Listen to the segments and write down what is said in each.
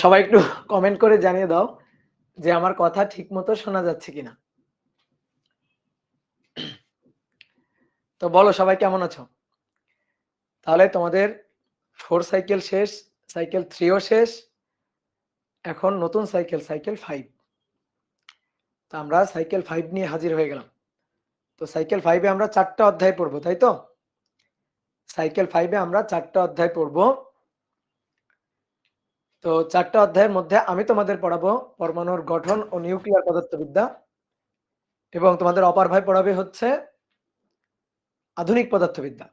সবাই একটু কমেন্ট করে জানিয়ে দাও যে আমার কথা ঠিকমতো শোনা যাচ্ছে কিনা। তো বলো সবাই কেমন আছো? তাহলে তোমাদের 4 সাইকেল শেষ, সাইকেল 3 ও শেষ। এখন নতুন সাইকেল 5। তো আমরা সাইকেল 5 নিয়ে হাজির হয়ে গেলাম। তো সাইকেল 5 এ আমরা 4টা অধ্যায় পড়বো, তাই তো? সাইকেল 5 এ আমরা 4টা অধ্যায় পড়বো। তো 4টা অধ্যায়ের মধ্যে আমি তোমাদের পড়াবো পরমাণুর গঠন ও নিউক্লিয়ার পদার্থবিদ্যা, এবং তোমাদের অপর ভাই পড়াবে হচ্ছে আধুনিক পদার্থবিদ্যা।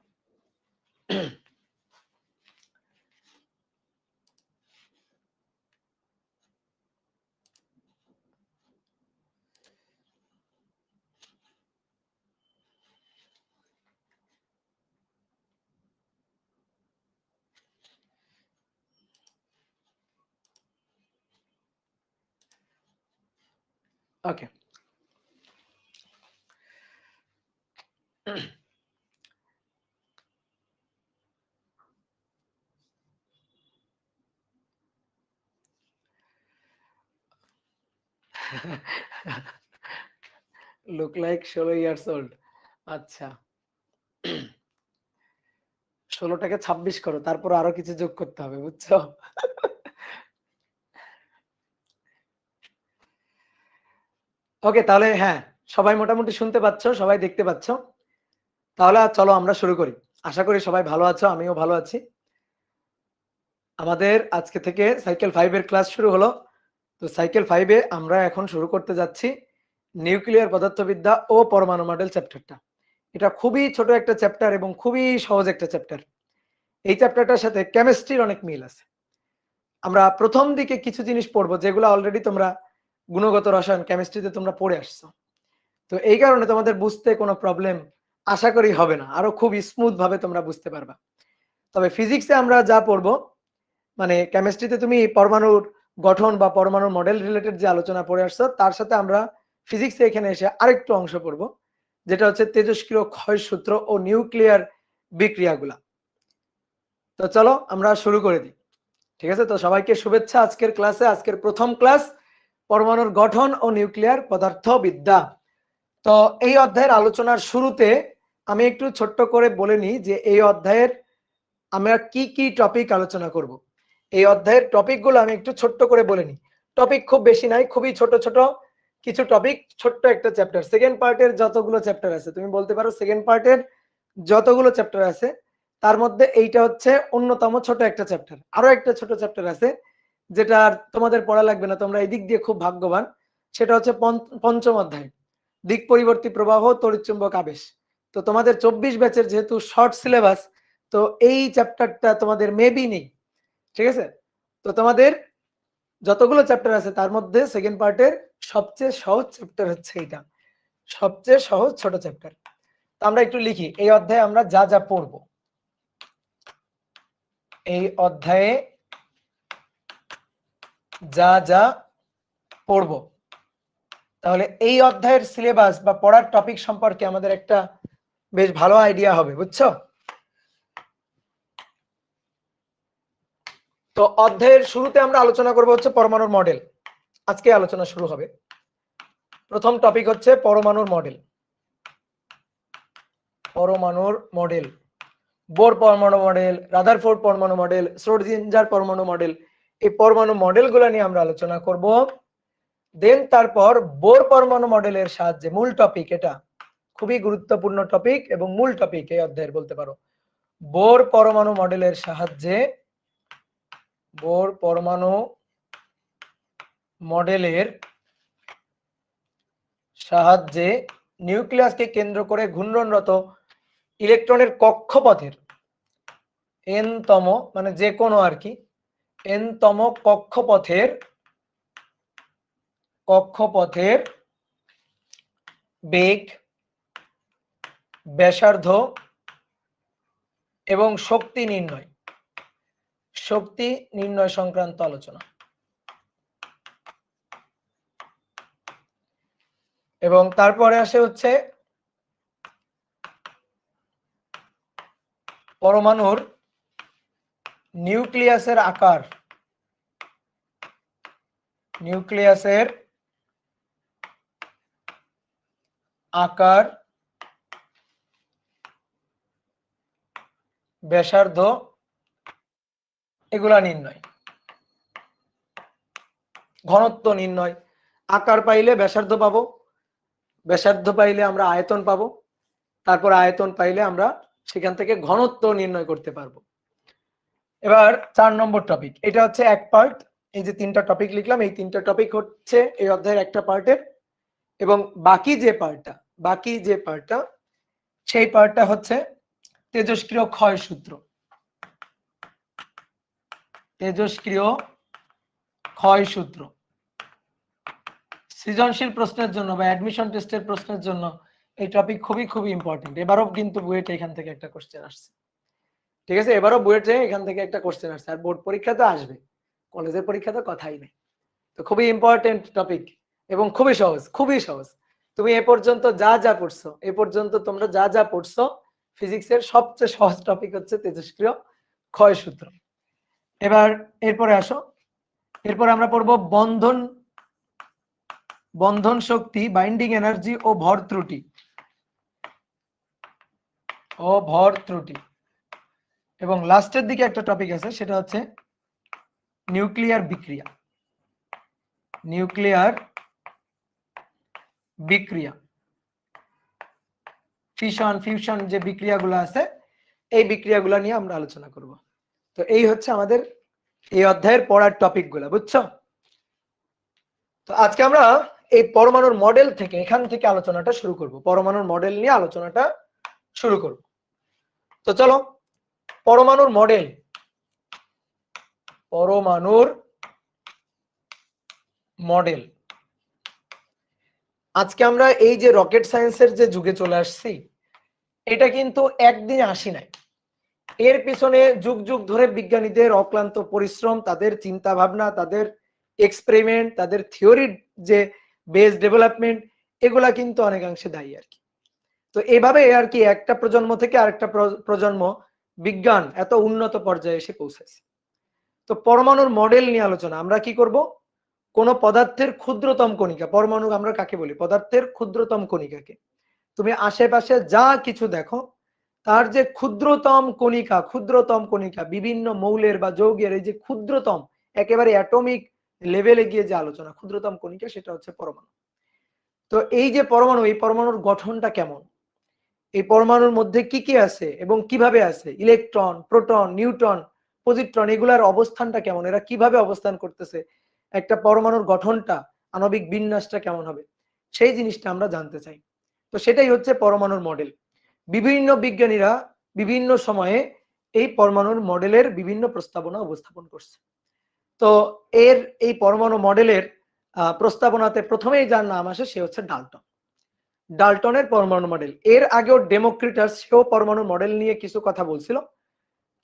Okay. Look like 16 years old. আচ্ছা, 16টাকে 26 করো, তারপর আরো কিছু যোগ করতে হবে, বুঝছো? ওকে, তাহলে হ্যাঁ, সবাই মোটামুটি শুনতে পাচ্ছ, সবাই দেখতে পাচ্ছ। তাহলে চলো আমরা শুরু করি। আশা করি সবাই ভালো আছো, আমিও ভালো আছি। আমাদের আজকে থেকে সাইকেল 5 এর ক্লাস শুরু হলো। তো সাইকেল 5 এ আমরা এখন শুরু করতে যাচ্ছি নিউক্লিয়ার পদার্থবিদ্যা ও পরমাণু মডেল চ্যাপ্টারটা। এটা খুবই ছোট একটা চ্যাপ্টার এবং খুবই সহজ একটা চ্যাপ্টার। এই চ্যাপ্টারটার সাথে কেমিস্ট্রির অনেক মিল আছে। আমরা প্রথম দিকে কিছু জিনিস পড়বো যেগুলো অলরেডি তোমরা গুণগত রসায়ন কেমিস্ট্রিতে তোমরা পড়ে আসছো। তো এই কারণে তোমাদের বুঝতে কোনো প্রবলেম আশা করি হবে না, আরো খুব স্মুথ ভাবে তোমরা বুঝতে পারবা। তবে ফিজিক্সে আমরা যা পড়বো, মানে কেমিস্ট্রিতে তুমি পরমাণুর গঠন বা পরমাণুর মডেল রিলেটেড যে আলোচনা পড়ে আসছো, তার সাথে আমরা ফিজিক্সে এখানে এসে আরেকটু অংশ পড়বো, যেটা হচ্ছে তেজস্ক্রিয় ক্ষয়সূত্র ও নিউক্লিয়ার বিক্রিয়াগুলা। তো চলো আমরা শুরু করে দিই। ঠিক আছে, তো সবাইকে শুভেচ্ছা আজকের ক্লাসে। আজকের প্রথম ক্লাস পরমাণুর গঠন ও নিউক্লিয়ার পদার্থবিদ্যা। তো এই অধ্যায়ের আলোচনার শুরুতে আমি একটু ছোট্ট করে বলে নিই যে এই অধ্যায়ের আমরা কি কি টপিক আলোচনা করব। এই অধ্যায়ের টপিকগুলো আমি একটু ছোট্ট করে বলে নিই। টপিক খুব বেশি নাই, খুবই ছোট ছোট কিছু টপিক, ছোট্ট একটা চ্যাপ্টার। সেকেন্ড পার্টের যতগুলো চ্যাপ্টার আছে, তুমি বলতে পারো সেকেন্ড পার্টের যতগুলো চ্যাপ্টার আছে তার মধ্যে এইটা হচ্ছে অন্যতম ছোট একটা চ্যাপ্টার। আরো একটা ছোট চ্যাপ্টার আছে যেটা আর তোমাদের পড়া লাগবে না, তোমরা এই দিক দিয়ে খুব ভাগ্যবান। সেটা হচ্ছে পঞ্চম অধ্যায়, দিক পরিবর্তী প্রবাহ তড়িৎচুম্বক আবেশ। তো তোমাদের 24 ব্যাচের যেহেতু শর্ট সিলেবাস, তো এই চ্যাপ্টারটা তোমাদের মেবি নেই। ঠিক আছে, তো তোমাদের যতগুলো চ্যাপ্টার আছে তার মধ্যে সেকেন্ড পার্টের সবচেয়ে সহজ চ্যাপ্টার হচ্ছে এইটা, সবচেয়ে সহজ ছোট চ্যাপ্টার। তো আমরা একটু লিখি এই অধ্যায়ে আমরা যা যা পড়ব। এই অধ্যায়ে যা যা পড়ব, তাহলে এই অধ্যায়ের সিলেবাস বা পড়ার টপিক সম্পর্কে আমাদের একটা বেশ ভালো আইডিয়া হবে, বুঝছো? তো অধ্যায়ের শুরুতে আমরা আলোচনা করব হচ্ছে পরমাণুর মডেল। আজকে আলোচনা শুরু হবে। প্রথম টপিক হচ্ছে পরমাণুর মডেল। পরমাণুর মডেল, বোর পরমাণু মডেল, রাদারফোর্ড পরমাণু মডেল, শ্রোডিঞ্জার পরমাণু মডেল, এই পরমাণু মডেলগুলো নিয়ে আমরা আলোচনা করব। দেন তারপর বোর পরমাণু মডেলের সাহায্যে, মূল টপিক এটা, খুবই গুরুত্বপূর্ণ টপিক এবং মূল টপিক এই অধ্যায়ের বলতে পারো। বোর পরমাণু মডেলের সাহায্যে, বোর পরমাণু মডেলের সাহায্যে নিউক্লিয়াসকে কেন্দ্র করে ঘূর্ণনরত ইলেকট্রনের কক্ষপথের এন-তম, মানে যে কোনো আর কি, এন-তম কক্ষপথের বেগ, ব্যাসার্ধ এবং শক্তি নির্ণয় সংক্রান্ত আলোচনা। এবং তারপরে আসে হচ্ছে পরমাণুর নিউক্লিয়াসের আকার নিউক্লিয়াসের আকার, ব্যাসার্ধ এগুলা নির্ণয়, ঘনত্ব নির্ণয়। আকার পাইলে ব্যাসার্ধ পাবো, ব্যাসার্ধ পাইলে আমরা আয়তন পাবো, তারপর আয়তন পাইলে আমরা সেখান থেকে ঘনত্ব নির্ণয় করতে পারবো। এবার 4 নম্বর টপিক, এটা হচ্ছে এক পার্ট। এই যে 3টা টপিক লিখলাম, এই 3টা টপিক হচ্ছে এই অধ্যায়ের একটা পার্টের, এবং বাকি যে পার্টটা সেই পার্টটা হচ্ছে তেজস্ক্রিয় ক্ষয় সূত্র। তেজস্ক্রিয় ক্ষয় সূত্র সৃজনশীল প্রশ্নের জন্য বা অ্যাডমিশন টেস্টের প্রশ্নের জন্য এই টপিক খুবই ইম্পর্টেন্ট। এবারও কিন্তু বুয়েটে এখান থেকে একটা কোশ্চেন আসছে, ঠিক আছে? এবারও বুয়েটে এখান থেকে একটা কোশ্চেন আসছে, আর বোর্ড পরীক্ষা তো আসবে, কলেজের পরীক্ষা তো কথাই নেই। তো খুবই ইম্পর্টেন্ট টপিক এবং খুবই সহজ। তুমি এ পর্যন্ত তোমরা যা পড়ছো, ফিজিক্সের সবচেয়ে সহজ টপিক হচ্ছে তেজস্ক্রিয় ক্ষয় সূত্র। এবার এরপরে আসো, এরপর আমরা পড়বো বন্ধন শক্তি, বাইন্ডিং এনার্জি ও ভর ত্রুটি এবং লাস্টের দিকে একটা টপিক আছে, সেটা হচ্ছে নিউক্লিয়ার বিক্রিয়া, ফিশন ফিউশন যে বিক্রিয়াগুলো আছে, এই বিক্রিয়াগুলো নিয়ে আমরা আলোচনা করব। তো এই হচ্ছে আমাদের এই অধ্যায়ের পড়ার টপিকগুলো, বুঝছো? তো আজকে আমরা এই পরমাণুর মডেল থেকে, এখান থেকে আলোচনাটা শুরু করব, পরমাণুর মডেল নিয়ে আলোচনাটা শুরু করব। তো চলো, পরমাণুর মডেল আজকে আমরা এই যে রকেট সায়েন্সের যে যুগে চলে আসছি, এটা কিন্তু একদিনে আসি নাই। এর পিছনে যুগ ধরে বিজ্ঞানীদের অক্লান্ত পরিশ্রম, তাদের চিন্তা ভাবনা, তাদের এক্সপেরিমেন্ট, তাদের থিওরির যে বেস ডেভেলপমেন্ট, এগুলা কিন্তু অনেকাংশে দায়ী আর কি। তো এভাবে আর কি একটা প্রজন্ম থেকে আরেকটা প্রজন্ম বিজ্ঞান এত উন্নত পর্যায়ে এসে পৌঁছেছে। তো পরমাণুর মডেল নিয়ে আলোচনা আমরা কি করব? কোন পদার্থের ক্ষুদ্রতম কণিকা, পরমাণু আমরা কাকে বলি? পদার্থের ক্ষুদ্রতম কণিকাকে। তুমি আশেপাশে যা কিছু দেখো, তার যে ক্ষুদ্রতম কণিকা বিভিন্ন মৌলের বা যৌগের এই যে ক্ষুদ্রতম, একেবারে অ্যাটমিক লেভেলে গিয়ে যে আলোচনা, ক্ষুদ্রতম কণিকা, সেটা হচ্ছে পরমাণু। তো এই যে পরমাণু, এই পরমাণুর গঠনটা কেমন, এই পরমাণুর মধ্যে কি কি আছে এবং কিভাবে আছে, ইলেকট্রন, প্রোটন, নিউট্রন, পজিট্রন, এগুলার অবস্থানটা কেমন, এরা কিভাবে অবস্থান করতেছে, একটা পরমাণুর গঠনটা, আণবিক বিন্যাসটা কেমন হবে, সেই জিনিসটা আমরা জানতে চাই। তো সেটাই হচ্ছে পরমাণুর মডেল। বিভিন্ন বিজ্ঞানীরা বিভিন্ন সময়ে এই পরমাণুর মডেলের বিভিন্ন প্রস্তাবনা উপস্থাপন করছে। তো এই পরমাণু মডেলের প্রস্তাবনাতে প্রথমেই যার নাম আসে সে হচ্ছে ডাল্টনের পরমাণু মডেল। এর আগেও ডেমোক্রিটাস, সেও পরমাণু মডেল নিয়ে কিছু কথা বলছিল,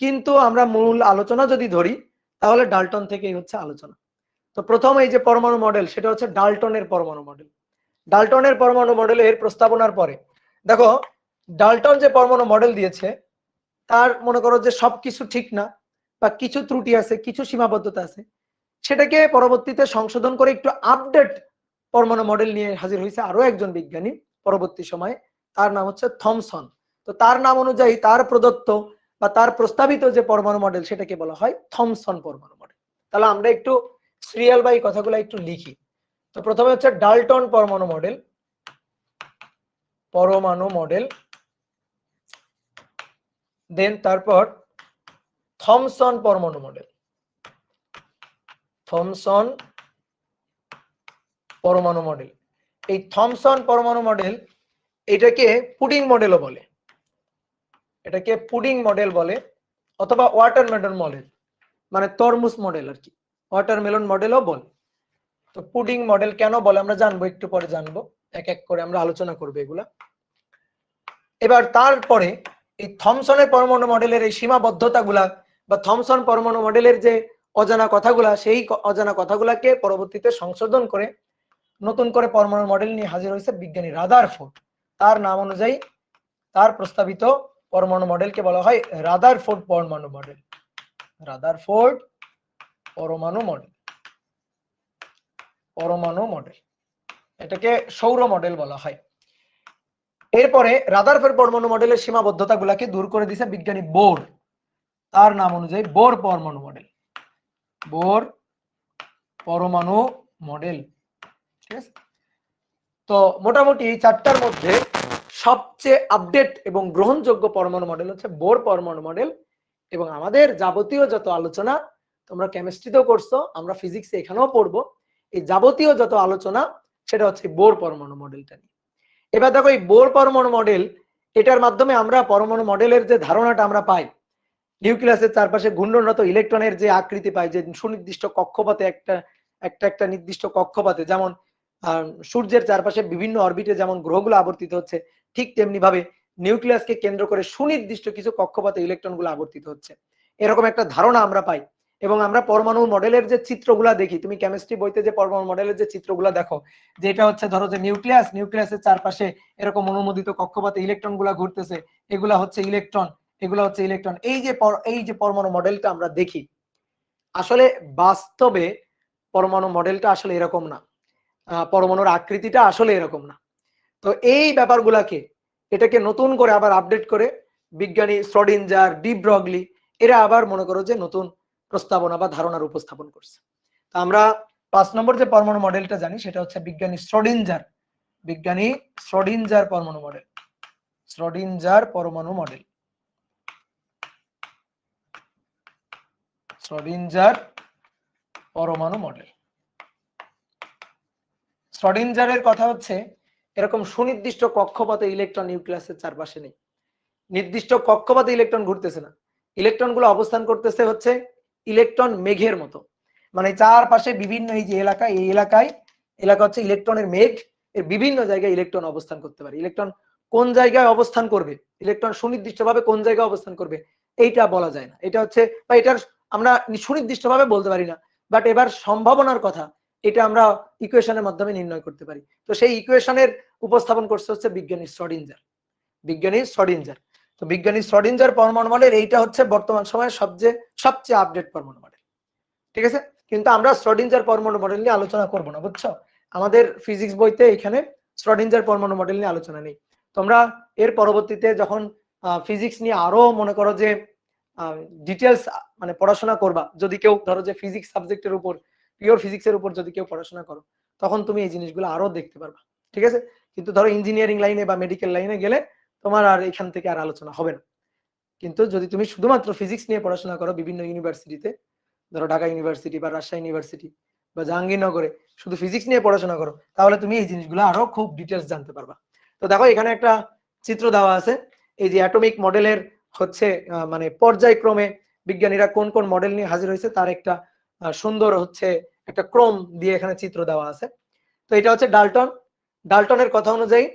কিন্তু আমরা মূল আলোচনা যদি ধরি তাহলে ডাল্টন থেকেই হচ্ছে আলোচনা। তো প্রথম এই যে পরমাণু মডেল, সেটা হচ্ছে ডাল্টনের পরমাণু মডেল। ডাল্টনের পরমাণু মডেলের প্রস্তাবনার পরে দেখো, ডাল্টন যে পরমাণু মডেল দিয়েছে, তার মনে করো যে সবকিছু ঠিক না, বা কিছু ত্রুটি আছে, কিছু সীমাবদ্ধতা আছে, সেটাকে পরবর্তীতে সংশোধন করে একটু আপডেট পরমাণু মডেল নিয়ে হাজির হয়েছে আরো একজন বিজ্ঞানী পরবর্তী সময়ে, তার নাম হচ্ছে থমসন। তো তার নাম অনুযায়ী তার প্রদত্ত বা তার প্রস্তাবিত যে পরমাণু মডেল, সেটাকে বলা হয় থমসন পরমাণু মডেল। তাহলে আমরা একটু সিরিয়াল বাই কথাগুলো একটু লিখি। তো প্রথমে হচ্ছে ডাল্টন পরমাণু মডেল, দেন তারপর থমসন পরমাণু মডেল, এই থমসন পরমাণু মডেল, এটাকে পুডিং মডেলও বলে, অথবা ওয়াটারমেলন মডেল, মানে তরমুজ মডেল আর কি, ওয়াটারমেলন মডেলও বলে। তো পুডিং মডেল কেন বলে আমরা জানবো, একটু পরে জানবো, এক এক করে আমরা আলোচনা করবো এগুলা। এবার তারপরে এই থমসনের পরমাণু মডেলের এই সীমাবদ্ধতাগুলা বা থমসন পরমাণু মডেলের যে অজানা কথাগুলা, সেই অজানা কথাগুলাকে পরবর্তীতে সংশোধন করে নতুন করে পরমাণু মডেল নিয়ে হাজির হয়েছে বিজ্ঞানী রাদারফোর্ড। তার নাম অনুযায়ী তার প্রস্তাবিত পরমাণু মডেলকে বলা হয় রাদারফোর্ড পরমাণু মডেল। পরমাণু মডেল, এটাকে সৌর মডেল বলা হয়। এরপরে রাদারফোর্ড পরমাণু মডেলের সীমাবদ্ধতা গুলাকে দূর করে দিয়েছে বিজ্ঞানী বোর, তার নাম অনুযায়ী বোর পরমাণু মডেল, বোর পরমাণু মডেল। ঠিক আছে, তো মোটামুটি এই চারটার মধ্যে সবচেয়ে আপডেট এবং গ্রহণযোগ্য পরমাণু মডেল হচ্ছে বোর পরমাণু মডেল। এবং আমাদের যাবতীয় যত আলোচনা, তোমরা কেমিস্ট্রিতেও করছো, আমরা ফিজিক্সে এখানেও পড়বো, এই যাবতীয় যত আলোচনা সেটা হচ্ছে বোর পরমাণু মডেলটা নিয়ে। এবার দেখো এই বোর পরমাণু মডেল, এটার মাধ্যমে আমরা পরমাণু মডেলের যে ধারণাটা আমরা পাই, নিউক্লিয়াসের চারপাশে ঘূর্ণনরত ইলেকট্রনের যে আকৃতি পাই, যে সুনির্দিষ্ট কক্ষপথে একটা একটা একটা নির্দিষ্ট কক্ষপথে, যেমন সূর্যের চারপাশে বিভিন্ন অরবিটে যেমন গ্রহগুলো আবর্তিত হচ্ছে, ঠিক তেমনি ভাবে নিউক্লিয়াসকে কেন্দ্র করে সুনির্দিষ্ট কিছু কক্ষপথে ইলেকট্রনগুলো আবর্তিত হচ্ছে, এরকম একটা ধারণা আমরা পাই। এবং আমরা পরমাণু মডেলের যে চিত্রগুলা দেখি, তুমি কেমিস্ট্রি বইতে যে পরমাণু মডেলের যে চিত্রগুলা দেখো, যে এটা হচ্ছে ধরো যে নিউক্লিয়াস, নিউক্লিয়াসের চারপাশে এরকম অনুমোদিত কক্ষপথে ইলেকট্রন গুলা ঘুরতেছে, এগুলা হচ্ছে ইলেকট্রন, এগুলো হচ্ছে ইলেকট্রন। এই যে পরমাণু মডেলটা আমরা দেখি, আসলে বাস্তবে পরমাণু মডেলটা আসলে এরকম না, পরমাণুর আকৃতিটা আসলে এরকম না। তো এই ব্যাপারগুলাকে, এটাকে নতুন করে আবার আপডেট করে বিজ্ঞানী শ্রোডিঞ্জার, ডি ব্রগলি এরা আবার মনে করো যে নতুন প্রস্তাবনা বা ধারণার উপস্থাপন করছে। তো আমরা 5 নম্বর যে পরমাণু মডেলটা জানি সেটা হচ্ছে বিজ্ঞানী শ্রোডিঞ্জার পরমাণু মডেল, শ্রোডিঞ্জার পরমাণু মডেল, শ্রোডিঞ্জার পরমাণু মডেল। শ্রোডিঞ্জারের কথা হচ্ছে এরকম সুনির্দিষ্ট কক্ষপথে ইলেকট্রন নিউক্লিয়াসের চারপাশে নেই, নির্দিষ্ট কক্ষপথে ইলেকট্রন ঘুরতেছে না, ইলেকট্রনগুলো অবস্থান করতেছে হচ্ছে ইলেকট্রন মেঘের মতো, মানে চারপাশে বিভিন্ন এই যে এলাকা, এই এলাকা হচ্ছে ইলেকট্রনের মেঘ, এর বিভিন্ন জায়গায় ইলেকট্রন অবস্থান করতে পারে। ইলেকট্রন কোন জায়গায় অবস্থান করবে, ইলেকট্রন সুনির্দিষ্টভাবে কোন জায়গায় অবস্থান করবে এইটা বলা যায় না, এটা হচ্ছে বা এটার আমরা সুনির্দিষ্টভাবে বলতে পারি না, বাট এবার সম্ভাবনার কথা এটা আমরা ইকুয়েশনের মাধ্যমে নির্ণয় করতে পারি। তো সেই ইকুয়েশনের উপস্থাপন করছে হচ্ছে বিজ্ঞানী শ্রোডিঞ্জার, তো বিজ্ঞানী শ্রোডিঞ্জার পরমাণু মডেল এইটা হচ্ছে বর্তমান সময়ের সবচেয়ে আপডেট পরমাণু মডেল। ঠিক আছে, কিন্তু আমরা শ্রোডিঞ্জার পরমাণু মডেল নিয়ে আলোচনা করব না, বুঝছো? আমাদের ফিজিক্স বইতে এখানে শ্রোডিঞ্জার পরমাণু মডেল নিয়ে আলোচনা নেই। তোমরা এর পরবর্তীতে যখন ফিজিক্স নিয়ে আরো মনে করো যে ডিটেলস মানে পড়াশোনা করবা, যদি কেউ ধরো যে ফিজিক্স সাবজেক্টের উপর, পিওর ফিজিক্সের উপর যদি কেউ পড়াশোনা করো, তখন তুমি এই জিনিসগুলো আরো দেখতে পারবা। ঠিক আছে, কিন্তু ধরো ইঞ্জিনিয়ারিং লাইনে বা মেডিকেল লাইনে গেলে তোমার আর এখান থেকে আর আলোচনা হবে না। কিন্তু যদি তুমি শুধুমাত্র ফিজিক্স নিয়ে পড়াশোনা করো বিভিন্ন ইউনিভার্সিটিতে, ধরো ঢাকা ইউনিভার্সিটি বা রাজশাহী ইউনিভার্সিটি বা জাহাঙ্গীরনগরে শুধু ফিজিক্স নিয়ে পড়াশোনা করো, তাহলে তুমি এই জিনিসগুলো আরো খুব ডিটেলস জানতে পারবা। তো দেখো এখানে একটা চিত্র দেওয়া আছে, এই যে অ্যাটমিক মডেলের হচ্ছে মানে পর্যায়ক্রমে বিজ্ঞানীরা কোন কোন মডেল নিয়ে হাজির হয়েছে তার একটা সুন্দর হচ্ছে একটা ক্রম দিয়ে এখানে চিত্র দেওয়া আছে। তো এটা হচ্ছে ডাল্টনের কথা অনুযায়ী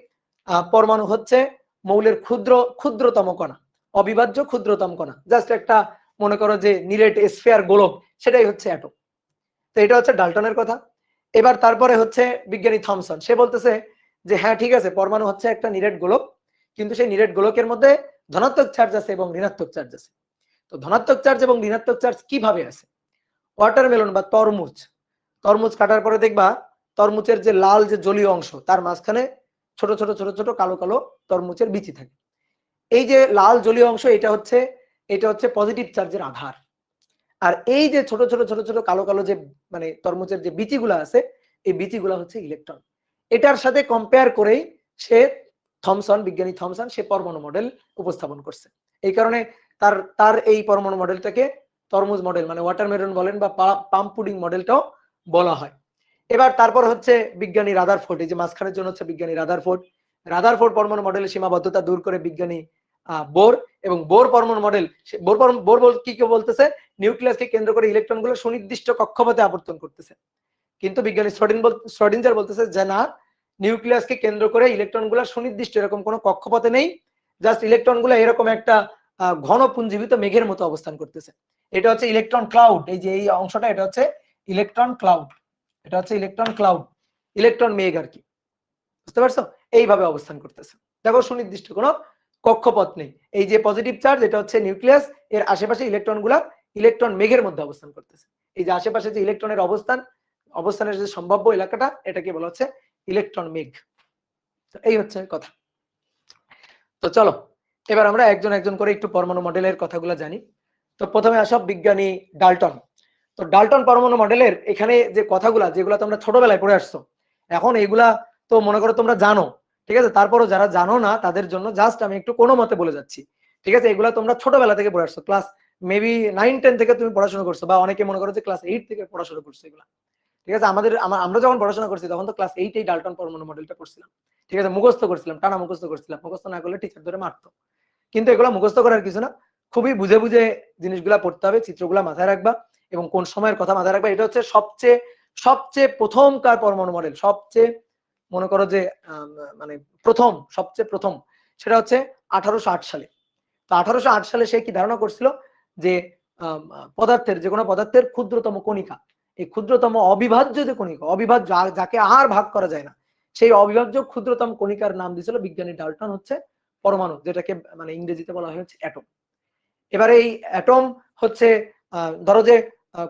পরমাণু হচ্ছে মৌলের ক্ষুদ্রতম কণা, অবিভাজ্য ক্ষুদ্রতম কণা, জাস্ট একটা মনে করো যে নিরেট স্ফিয়ার গোলক, সেটাই হচ্ছে অ্যাটম। তো এটা হচ্ছে ডাল্টনের কথা। এবার তারপরে হচ্ছে বিজ্ঞানী থমসন, সে বলতেছে যে হ্যাঁ ঠিক আছে, পরমাণু হচ্ছে একটা নিরেট গোলক, কিন্তু সেই নিরেট গোলকের মধ্যে ধনাত্মক চার্জ আছে এবং ঋণাত্মক চার্জ আছে। তো ধনাত্মক চার্জ এবং ঋণাত্মক চার্জ কিভাবে আছে? ওয়াটারমেলন বা তরমুজ কাটার পরে দেখবা তরমুজের যে লাল যে জলীয় অংশ, তার মাঝখানে ছোট ছোট ছোট ছোট কালো কালো তরমুজের বিচি থাকে। এই যে লাল জলীয় অংশ, এটা হচ্ছে পজিটিভ চার্জের আধার। আর এই যে ছোট ছোট ছোট ছোট কালো কালো যে মানে তরমুজের যে বিচিগুলো আছে, এই বিচিগুলো হচ্ছে ইলেকট্রন। এটার সাথে কম্পেয়ার করেই বিজ্ঞানী থমসন সে পরমাণু মডেল উপস্থাপন করছে। এই কারণে তার এই পরমাণু মডেলটাকে তরমুজ মডেল মানে ওয়াটারমেলন বলেন বা পাম পুডিং মডেলটাও বলা হয়। এবার তারপর হচ্ছে বিজ্ঞানী রাদারফোর্ড, এই যে মাঝখানের জন্য হচ্ছে বিজ্ঞানী রাদারফোর্ড পরমাণু মডেলের সীমাবদ্ধতা দূর করে বিজ্ঞানী বোর, এবং বোর পরমাণু মডেল বোর কি বলতেছে, নিউক্লিয়াসকে কেন্দ্র করে ইলেকট্রনগুলো সুনির্দিষ্ট কক্ষপথে আবর্তন করতেছে। কিন্তু বিজ্ঞানী শ্রোডিঞ্জার বলতেছে যে না, নিউক্লিয়াসকে কেন্দ্র করে ইলেকট্রনগুলো সুনির্দিষ্ট এরকম কোনো কক্ষপথে নেই, জাস্ট ইলেকট্রনগুলো এরকম একটা ঘন পুঞ্জীভূত মেঘের মতো অবস্থান করতেছে। এটা হচ্ছে ইলেকট্রন ক্লাউড, এই যে এই অংশটা এটা হচ্ছে ইলেকট্রন ক্লাউড, ইলেকট্রন মেঘ আর কি, বুঝতে পারছো? এইভাবে অবস্থান করতেছে। দেখো সুনির্দিষ্ট কোনো কক্ষপথ নেই, এই যে পজিটিভ চার্জ এটা হচ্ছে নিউক্লিয়াস, এর আশেপাশে ইলেকট্রন মেঘের মধ্যে অবস্থান করতেছে। এই যে আশেপাশে যে ইলেকট্রনের অবস্থান, অবস্থানের যে সম্ভাব্য এলাকাটা এটাকে বলা হচ্ছে ইলেকট্রন মেঘ। তো এই হচ্ছে কথা। তো চলো এবার আমরা একজন একজন করে একটু পরমাণু মডেলের কথাগুলো জানি। তো প্রথমে আসব বিজ্ঞানী ডাল্টন। তো ডাল্টন পরমাণু মডেলের এখানে যে কথাগুলা যেগুলো তোমরা ছোটবেলায় পড়ে আসছো, এখন এইগুলা তো মনে করো তোমরা জানো, ঠিক আছে, তারপরও যারা জানো না তাদের জন্য জাস্ট আমি একটু কোনো মতে বলে যাচ্ছি, ঠিক আছে। এগুলা তোমরা ছোটবেলা থেকে পড়ে আসছো, ক্লাস মেবি 9-10 থেকে তুমি পড়াশোনা করছো, বা অনেকে মনে করো যে ক্লাস 8 থেকে পড়াশোনা করছো এগুলা, ঠিক আছে। আমরা যখন পড়াশোনা করছি তখন তো ক্লাস 8 ডাল্টন পরমাণু মডেলটা পড়ছিলাম, ঠিক আছে, মুখস্থ করছিলাম, টানা মুখস্থ করছিলাম, মুখস্থ না করলে টিচার ধরে মারতো। কিন্তু এগুলো মুখস্থ করার কিছু না, খুবই বুঝে বুঝে জিনিসগুলা পড়তে হবে, চিত্রগুলা মাথায় রাখবা এবং কোন সময়ের কথা মাথায় রাখবা। এটা হচ্ছে সবচেয়ে সবচেয়ে প্রথমকার পরমাণু মডেল, সবচেয়ে মনে করো যে মানে প্রথম, সবচেয়ে প্রথম সেটা হচ্ছে 1808 সালে। তো 1808 সালে সে কি ধারণা করছিল যে পদার্থের, যে কোনো পদার্থের ক্ষুদ্রতম কণিকা, এই ক্ষুদ্রতম অবিভাজ্য যে কণিকা, অবিভাজ্য যাকে আর ভাগ করা যায় না, সেই অবিভাজ্য ক্ষুদ্রতম কণিকার নাম দিয়েছিল বিজ্ঞানী ডাল্টন হচ্ছে পরমাণু, যেটাকে মানে ইংরেজিতে বলা হয়েছে অ্যাটম। এবারে এই অ্যাটম হচ্ছে ধরো যে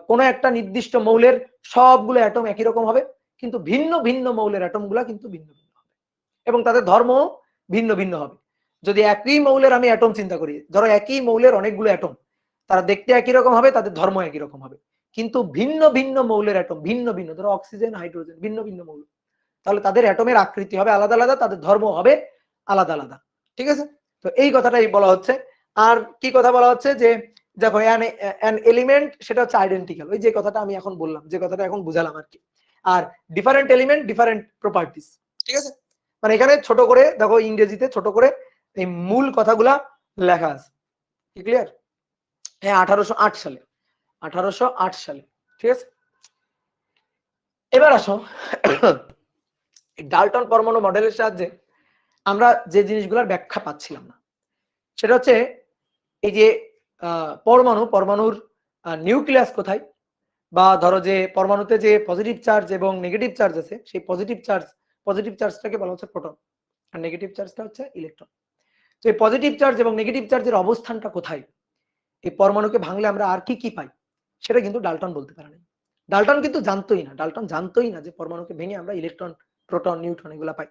কোনো একটা নির্দিষ্ট মৌলের সবগুলো অ্যাটম একই রকম হবে, কিন্তু ভিন্ন ভিন্ন মৌলের অ্যাটম গুলা কিন্তু ভিন্ন ভিন্ন হবে এবং তাদের ধর্ম ভিন্ন ভিন্ন হবে। যদি একই মৌলের আমি অ্যাটম চিন্তা করি, ধরো একই মৌলের অনেকগুলো অ্যাটম, তারা দেখতে একই রকম হবে, তাদের ধর্ম একই রকম হবে, কিন্তু ভিন্ন ভিন্ন মৌলের অ্যাটম ভিন্ন ভিন্ন, ধরো অক্সিজেন হাইড্রোজেন ভিন্ন ভিন্ন মৌল, তাহলে তাদের অ্যাটমের আকৃতি হবে আলাদা আলাদা, তাদের ধর্ম হবে আলাদা আলাদা, ঠিক আছে। তো এই কথাটাই বলা হচ্ছে। আর কি কথা বলা হচ্ছে যে দেখো অ্যান এলিমেন্ট সেটা হচ্ছে আইডেন্টিক্যাল, ওই যে কথাটা আমি এখন বললাম, যে কথাটা এখন বুঝালাম আর কি। আর ডিফারেন্ট এলিমেন্ট ডিফারেন্ট প্রপার্টিস, ঠিক আছে। মানে এখানে ছোট করে দেখো ইংরেজিতে ছোট করে এই মূল কথাগুলা লেখা আছে, কি ক্লিয়ার? হ্যাঁ 1808 সালে, 1808 সালে, ঠিক আছে। এবার আসো ডাল্টন পরমাণু মডেলের সাহায্যে আমরা যে জিনিসগুলোর ব্যাখ্যা পাচ্ছিলাম না, সেটা হচ্ছে এই যে পরমাণুর নিউক্লিয়াস কোথায়, বা ধরো যে পরমাণুতে যে পজিটিভ চার্জ এবং নেগেটিভ চার্জ আছে, সেই পজিটিভ চার্জটাকে বলা হচ্ছে প্রোটন, আর নেগেটিভ চার্জটা হচ্ছে ইলেকট্রন। তো এই পজিটিভ চার্জ এবং নেগেটিভ চার্জের অবস্থানটা কোথায়, এই পরমাণুকে ভাঙলে আমরা আর কি কি পাই, সেটা কিন্তু ডাল্টন বলতে পারে না। ডাল্টন কিন্তু জানতোই না যে পরমাণুকে ভেঙে আমরা ইলেকট্রন, প্রোটন, নিউট্রন এগুলা পাই।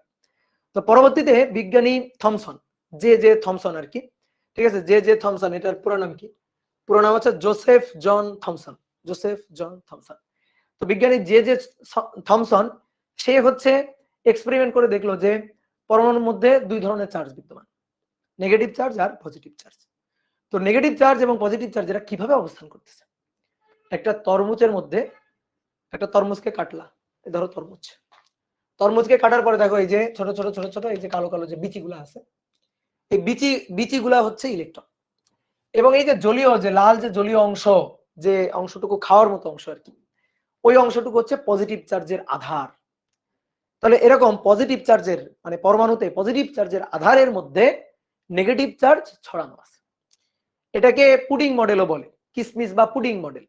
তো পরবর্তীতে বিজ্ঞানী থমসন, যে থমসন আর কি, ঠিক আছে, যে থমসন, এটার পুরো নাম কি? পুরো নাম হচ্ছে জোসেফ জন থমসন। তো বিজ্ঞানী যে থমসন, সে হচ্ছে এক্সপেরিমেন্ট করে দেখলো যে পরমাণুর মধ্যে দুই ধরনের চার্জ বিদ্যমান, নেগেটিভ চার্জ আর পজিটিভ চার্জ। তো নেগেটিভ চার্জ এবং পজিটিভ চার্জ এরা কিভাবে অবস্থান করতেছে। একটা তরমুজের মধ্যে, একটা তরমুজকে কাটলা, ধরো তরমুজকে কাটার পরে দেখো এই যে ছোট ছোট ছোট ছোট এই যে কালো কালো যে বিচিগুলো আছে, এই বিচিগুলা হচ্ছে ইলেকট্রন, এবং এই যে জলীয়, যে লাল যে জলীয় অংশ, যে অংশটুকু খাওয়ার মতো অংশ আর কি, ওই অংশটুকু হচ্ছে পজিটিভ চার্জের আধার। তাহলে এরকম পজিটিভ চার্জের মানে পরমাণুতে পজিটিভ চার্জের আধারের মধ্যে নেগেটিভ চার্জ ছড়ানো আছে। এটাকে পুডিং মডেলও বলে, কিসমিস বা পুডিং মডেল।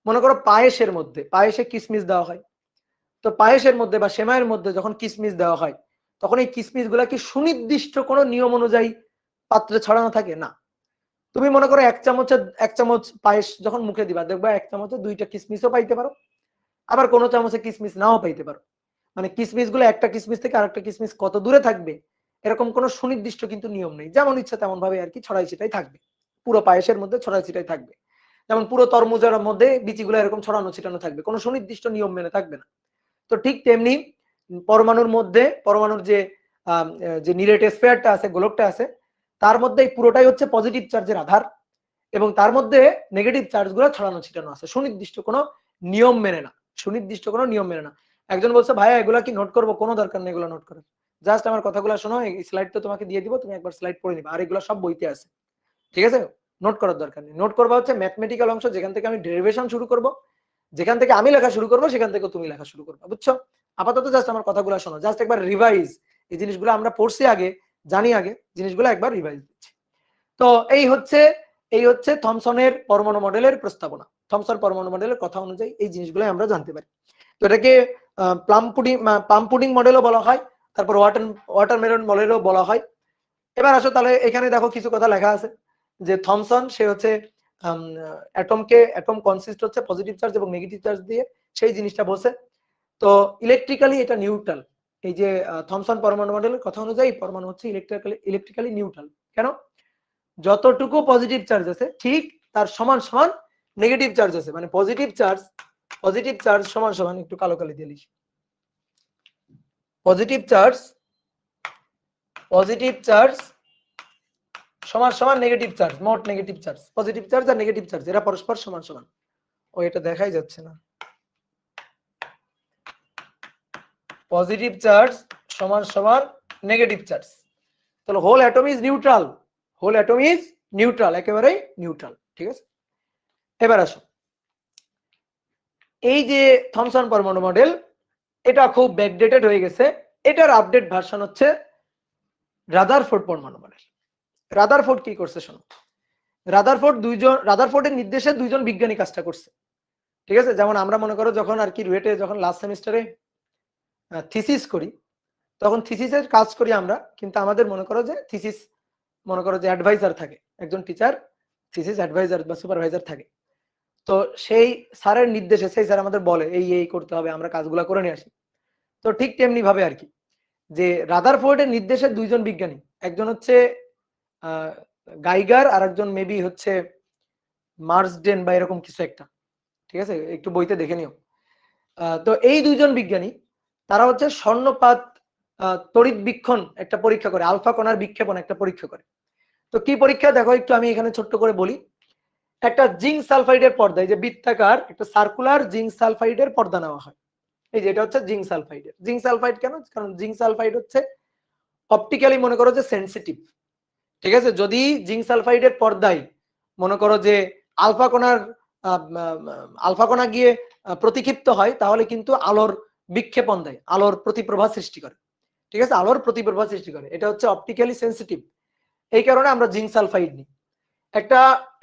মনে করো পায়েসে কিসমিস দেওয়া হয়, তো পায়েসের মধ্যে বা সেমাইয়ের মধ্যে যখন কিসমিস দেওয়া হয়, তখন এই কিসমিস গুলা কি সুনির্দিষ্ট কোনো নিয়ম অনুযায়ী পাত্রে ছড়ানো থাকে না। তুমি মনে করো এক চামচ পায়েস যখন মুখে দিবা, দেখবা এক চামচে 2টা কিসমিসও পাইতে পারো, আবার কোনো চামচে কিসমিস নাও পাইতে পারো। মানে কিসমিস গুলো একটা কিসমিস থেকে আরেকটা কিসমিস কত দূরে থাকবে এরকম কোনো সুনির্দিষ্ট কিন্তু নিয়ম নেই, যেমন ইচ্ছা তেমন ভাবে আর কি ছড়াই ছিটাই থাকবে, পুরো পায়েসের মধ্যে ছড়াই ছিটাই থাকবে, যেমন পুরো তরমুজের মধ্যে বিচিগুলো এরকম ছড়ানো ছিটানো থাকবে, কোনো সুনির্দিষ্ট নিয়ম মেনে থাকবে না। তো ঠিক তেমনি পরমাণুর মধ্যে, পরমাণুর যে নিরেট স্ফিয়ারটা আছে, গোলকটা আছে, তার মধ্যে পুরোটাই হচ্ছে পজিটিভ চার্জের আধার, এবং তার মধ্যে নেগেটিভ চার্জগুলো ছড়ানো ছিটানো আছে সুনির্দিষ্ট কোনো নিয়ম মেনে না, একজন বলছে ভাইয়া এগুলা কি নোট করবো? কোনো দরকার নেই এগুলো নোট করার, জাস্ট আমার কথাগুলো শোনো, এই স্লাইড তো তোমাকে দিয়ে দিব, তুমি একবার স্লাইড পড়ে নিবা, আর এগুলো সব বইতে আছে, ঠিক আছে। নোট করার দরকার নেই, নোট করবা হচ্ছে ম্যাথমেটিক্যাল অংশ, যেখান থেকে আমি ডেরিভেশন শুরু করব, যেখান থেকে আমি লেখা শুরু করবো সেখান থেকে তুমি লেখা শুরু করবা, বুঝছো? আপাতত জাস্ট আমার কথাগুলো শোনো, জাস্ট একবার রিভাইজ, এই জিনিসগুলো আমরা পড়ছি আগে, জানি আগে, জিনিসগুলো একবার রিভাইজ দিচ্ছি। তো এই হচ্ছে থমসনের পরমাণু মডেলের প্রস্তাবনা। থমসন পরমাণু মডেলের কথা অনুযায়ী এই জিনিসগুলো আমরা জানতে পারি। তো এটাকে পাম পুডিং মডেলও বলা হয়, তারপর ওয়াটারমেলন মডেলও বলা হয়। এবার আসো তাহলে এখানে দেখো কিছু কথা লেখা আছে যে থমসন সে হচ্ছে অ্যাটম কনসিস্ট হচ্ছে পজিটিভ চার্জ এবং নেগেটিভ চার্জ দিয়ে, সেই জিনিসটা বলছে। তো ইলেকট্রিক্যালি এটা নিউট্রাল। এই যে থমসন পরমাণু মডেলের কথা অনুযায়ী পরমাণু হচ্ছে ইলেকট্রিক্যালি নিউট্রাল। কেন? যতটুকু পজিটিভ চার্জ আছে ঠিক তার সমান সমান নেগেটিভ চার্জ আছে, মানে পজিটিভ চার্জ সমান সমান, একটু কালো কালি দিয়ে লিখি, পজিটিভ চার্জ সমান সমান নেগেটিভ চার্জ, মোট নেগেটিভ চার্জ, পজিটিভ চার্জ আর নেগেটিভ চার্জ এরা পরস্পর সমান সমান। ও এটা দেখাই যাচ্ছে না। পজিটিভ চার্জ সমান সমান নেগেটিভ চার্জ, তাহলে হোল অ্যাটম ইজ নিউট্রাল, একেবারেই নিউট্রাল। ঠিক আছে, এবার আসো, এই যে থমসন পরমাণু মডেল এটা খুব ব্যাকডেটেড হয়ে গেছে। এটার আপডেট ভার্সন হচ্ছে রাদারফোর্ড পরমাণু মডেল। রাদারফোর্ড কি করছে শোনো, রাদারফোর্ডের নির্দেশে দুইজন বিজ্ঞানী কাজটা করছে। ঠিক আছে, যেমন আমরা মনে করো যখন আর কি রুয়েটে যখন লাস্ট সেমিস্টারে থিসিস করি, তখন থিসিসের কাজ করি আমরা, কিন্তু আমাদের মনে করো যে অ্যাডভাইজার থাকে, একজন টিচার থিসিস অ্যাডভাইজার বা সুপারভাইজার থাকে। তো সেই স্যারের নির্দেশে সেই স্যার আমাদের বলে এই করতে হবে, আমরা কাজগুলো করে নিয়ে আসি। তো ঠিক তেমনি ভাবে আর কি, যে রাদারফোর্ডের নির্দেশে দুইজন বিজ্ঞানী, একজন হচ্ছে গাইগার আর একজন মেবি হচ্ছে মার্সডেন বা এরকম কিছু একটা। ঠিক আছে, একটু বইতে দেখে নিও। তো এই দুইজন বিজ্ঞানী তারা হচ্ছে স্বর্ণপাত তড়িৎ বীক্ষণ একটা পরীক্ষা করে, আলফা কণার বিক্ষেপণ একটা পরীক্ষা করে। তো কি পরীক্ষা দেখো একটু আমি এখানে ছোট্ট করে বলি। একটা জিঙ্ক সালফাইডের পর্দা, এই যে বৃত্তাকার একটা সার্কুলার জিঙ্ক সালফাইডের পর্দা নেওয়া হয়। এই যে এটা হচ্ছে জিঙ্ক সালফাইড কেন? কারণ জিঙ্ক সালফাইড হচ্ছে অপটিক্যালি মনে করো যে সেনসিটিভ। ঠিক আছে, যদি জিঙ্ক সালফাইডের পর্দায় মনে করো যে আলফা কণা গিয়ে প্রতিক্ষিপ্ত হয়, তাহলে কিন্তু আলোর বিক্ষেপণ দেয়, আলোর প্রতিপ্রভা সৃষ্টি করে। ঠিক আছে, আলোর প্রতিপ্রভা সৃষ্টি করে, এটা হচ্ছে অপটিক্যালি সেনসিটিভ। এই কারণে আমরা জিঙ্ক সালফাইড নিই।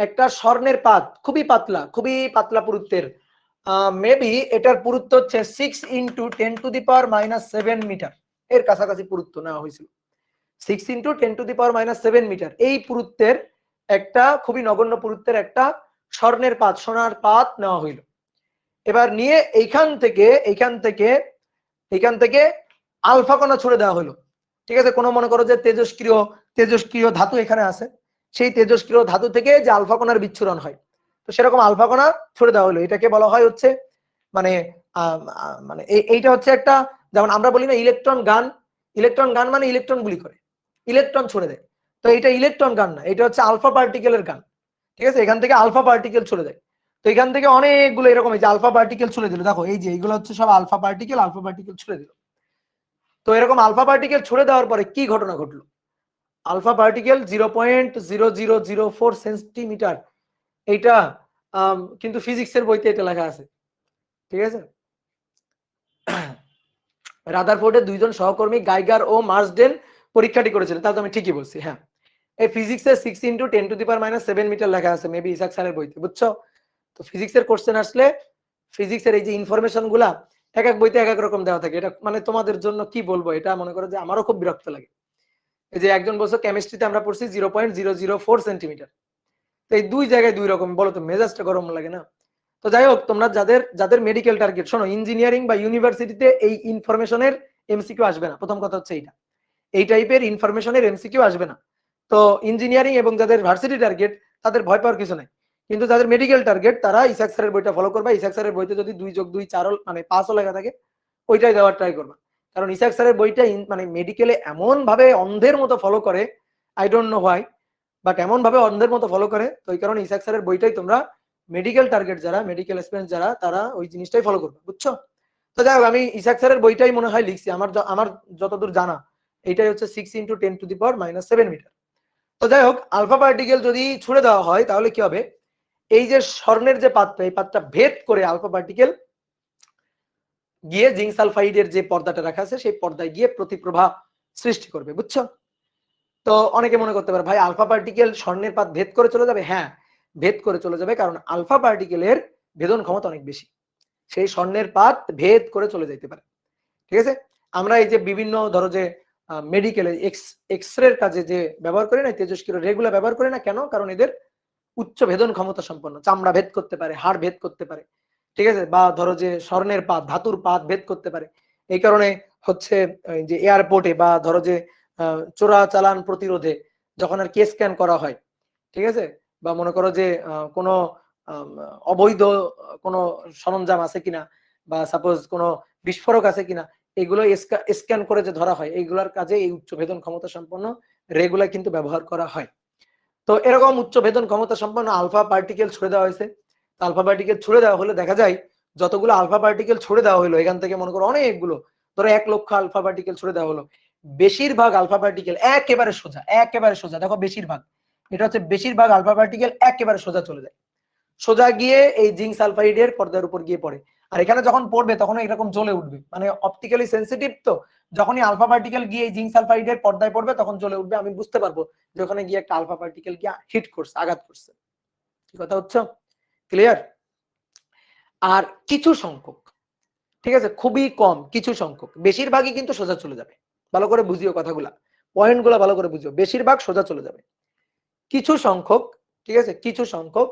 একটা স্বর্ণের পাত খুবই পাতলা পুরুত্বের, মেবি এটার পুরুত্ব হচ্ছে 6 × 10⁻⁷ মিটার, এর কাছাকাছি পুরুত্ব নেওয়া হয়েছিল। 6 × 10⁻⁷ মিটার, এই পুরুত্বের একটা খুবই নগণ্য পুরুত্বের একটা সোনার পাত নেওয়া হইল। এবার নিয়ে এইখান থেকে আলফা কণা ছুড়ে দেওয়া হলো। ঠিক আছে, কোনো মনে করো যে তেজস্ক্রিয় ধাতু এখানে আছে, সেই তেজস্ক্রিয় ধাতু থেকে যে আলফা কণার বিচ্ছুরণ হয়, তো সেরকম আলফা কণা ছুড়ে দেওয়া হলো। এটাকে বলা হয় হচ্ছে মানে এইটা হচ্ছে একটা, যেমন আমরা বলি না ইলেকট্রন গান মানে ইলেকট্রন গুলি করে, ইলেকট্রন ছুড়ে দেয়। তো এটা ইলেকট্রন গান না, এটা হচ্ছে আলফা পার্টিকেলের গান। ঠিক আছে, এখান থেকে আলফা পার্টিকেল ছুড়ে দেয়। তো এখান থেকে অনেকগুলো এরকম এই যে আলফা পার্টিকেল ছুড়ে দিল, দেখো এই যে এইগুলো হচ্ছে সব আলফা পার্টিকেল ছুড়ে দিল। তো এরকম আলফা পার্টিকেল ছুড়ে দেওয়ার পরে কি ঘটনা ঘটলো, আলফা পার্টিকেল 0.0004 সেন্টিমিটার, এইটা কিন্তু ফিজিক্সের বইতে এটা লেখা আছে। ঠিক আছে, রাদারফোর্ডের দুইজন সহকর্মী গাইগার ও মার্সডেন পরীক্ষাটি করেছিলেন, তাহলে আমি ঠিকই বলছি। হ্যাঁ, এই ফিজিক্সের 6 × 10⁻⁷ মিটার লেখা আছে মেবি ইসাক স্যারের বইতে, বুঝছো? তো ফিজিক্সের কোশ্চেন আসলে ফিজিক্সের এই যে ইনফরমেশন গুলা এক এক বইতে এক এক রকম দেওয়া থাকে। এটা মানে তোমাদের জন্য কি বলবো, এটা মনে করো যে আমারও খুব বিরক্ত লাগে। এই যে একজন বলছো কেমিস্ট্রিতে আমরা পড়ছি 0.004 সেন্টিমিটার, তো এই দুই জায়গায় দুই রকম, বলো তো মেজাজটা গরম লাগে না? তো যাই হোক, তোমরা যাদের মেডিকেল টার্গেট, শোনো, ইঞ্জিনিয়ারিং বা ইউনিভার্সিটিতে এই ইনফরমেশনের এমসিকিউ আসবে না। প্রথম কথা হচ্ছে এইটা, এই টাইপের ইনফরমেশনের এমসিকিউ আসবে না। তো ইঞ্জিনিয়ারিং এবং যাদের ভার্সিটি টার্গেট তাদের ভয় পাওয়ার কিছু নাই, কিন্তু যাদের মেডিকেল টার্গেট তারা ইসাক স্যারের বইটা ফলো করবা। ইসাক স্যারের বইতে যদি 2+2 4 মানে 5ও লেখা থাকে, ওইটাই দেওয়ার ট্রাই করবা। কারণ ইসাক স্যারের বইটা মানে মেডিকেলে এমন ভাবে অন্ধের মতো ফলো করে, I don't know why, but এমন ভাবে অন্ধের মতো ফলো করে। তো ওই কারণে ইসাক স্যারের বইটাই তোমরা মেডিকেল টার্গেট যারা, মেডিকেল স্টুডেন্ট যারা, তারা ওই জিনিসটাই ফলো করবে, বুঝছো? তো যাই হোক, আমি ইসাক স্যারের বইটাই মনে হয় লিখছি, আমার যতদূর জানা এইটাই হচ্ছে 6 × 10⁻⁷ মিটার। তো যাই হোক, আলফা পার্টিকেল যদি ছুড়ে দেওয়া হয় তাহলে কি হবে, এই যে স্বর্ণের যে পাতটা, এই পাতটা ভেদ করে আলফা পার্টিকেল গিয়ে জিঙ্ক সালফাইডের যে পর্দাটা রাখা আছে সেই পর্দায় গিয়ে প্রতিপ্রভা সৃষ্টি করবে, বুঝছো? তো অনেকে মনে করতে পারে ভাই আলফা পার্টিকেল স্বর্ণের পাত ভেদ করে চলে যাবে। হ্যাঁ, ভেদ করে চলে যাবে, কারণ আলফা পার্টিকেলের ভেদন ক্ষমতা অনেক বেশি, সেই স্বর্ণের পাত ভেদ করে চলে যাইতে পারে। ঠিক আছে, আমরা এই যে বিভিন্ন ধরো যে মেডিকেলে এক্স-রের কাজে যে ব্যবহার করি না তেজস্ক্রিয় রেগুলা ব্যবহার করি না, কেন? কারণ এদের উচ্চ ভেদন ক্ষমতা সম্পন্ন, চামড়া ভেদ করতে পারে, হাড় ভেদ করতে পারে। ঠিক আছে, বা ধরো যে স্বর্ণের পাত, ধাতুর পাত ভেদ করতে পারে। এই কারণে হচ্ছে যে এয়ারপোর্টে বা ধরো যে চোরাচালান প্রতিরোধে যখন আর কে স্ক্যান করা হয়, ঠিক আছে, বা মনে করো যে কোনো অবৈধ কোনো সরঞ্জাম আছে কিনা, বা সাপোজ কোনো বিস্ফোরক আছে কিনা, এগুলো স্ক্যান করে যে ধরা হয়, এইগুলোর কাজে এই উচ্চ ভেদন ক্ষমতা সম্পন্ন রেগুলা কিন্তু ব্যবহার করা হয়। তো এরকম উচ্চ ভেদন ক্ষমতা সম্পন্ন আলফা পার্টিকেল ছুড়ে দেওয়া হয়েছে। আলফা পার্টিকেল ছুড়ে দেওয়া হলে দেখা যায় যতগুলো আলফা পার্টিকেল ছুড়ে দেওয়া হলো, এখান থেকে মনে করো অনেকগুলো, ধরো 1 লক্ষ আলফা পার্টিকেল ছুড়ে দেওয়া হলো, বেশিরভাগ আলফা পার্টিকেল একেবারে সোজা, একেবারে সোজা, দেখো বেশিরভাগ, এটা হচ্ছে বেশিরভাগ আলফা পার্টিকেল একেবারে সোজা চলে যায়, সোজা গিয়ে এই জিঙ্ক সালফাইডের পর্দার উপর গিয়ে পড়ে। আর এখানে যখন পড়বে তখন এরকম জ্বলে উঠবে, মানে অপটিক্যালি সেন্সিটিভ, তো যখনই আলফা পার্টিকেল গিয়ে এই জিঙ্ক সালফাইডের পর্দায় পড়বে তখন জ্বলে উঠবে, আমি বুঝতে পারবো যে ওখানে গিয়ে একটা আলফা পার্টিকেল গিয়ে হিট করছে, আঘাত করছে। কি কথা হচ্ছে ক্লিয়ার? আর কিছু সংখ্যক, ঠিক আছে, খুবই কম কিছু সংখ্যক, বেশিরভাগই কিন্তু সোজা চলে যাবে। ভালো করে বুঝিও কথাগুলা, পয়েন্টগুলো ভালো করে বুঝিও, বেশিরভাগ সোজা চলে যাবে। কিছু সংখ্যক, ঠিক আছে, কিছু সংখ্যক,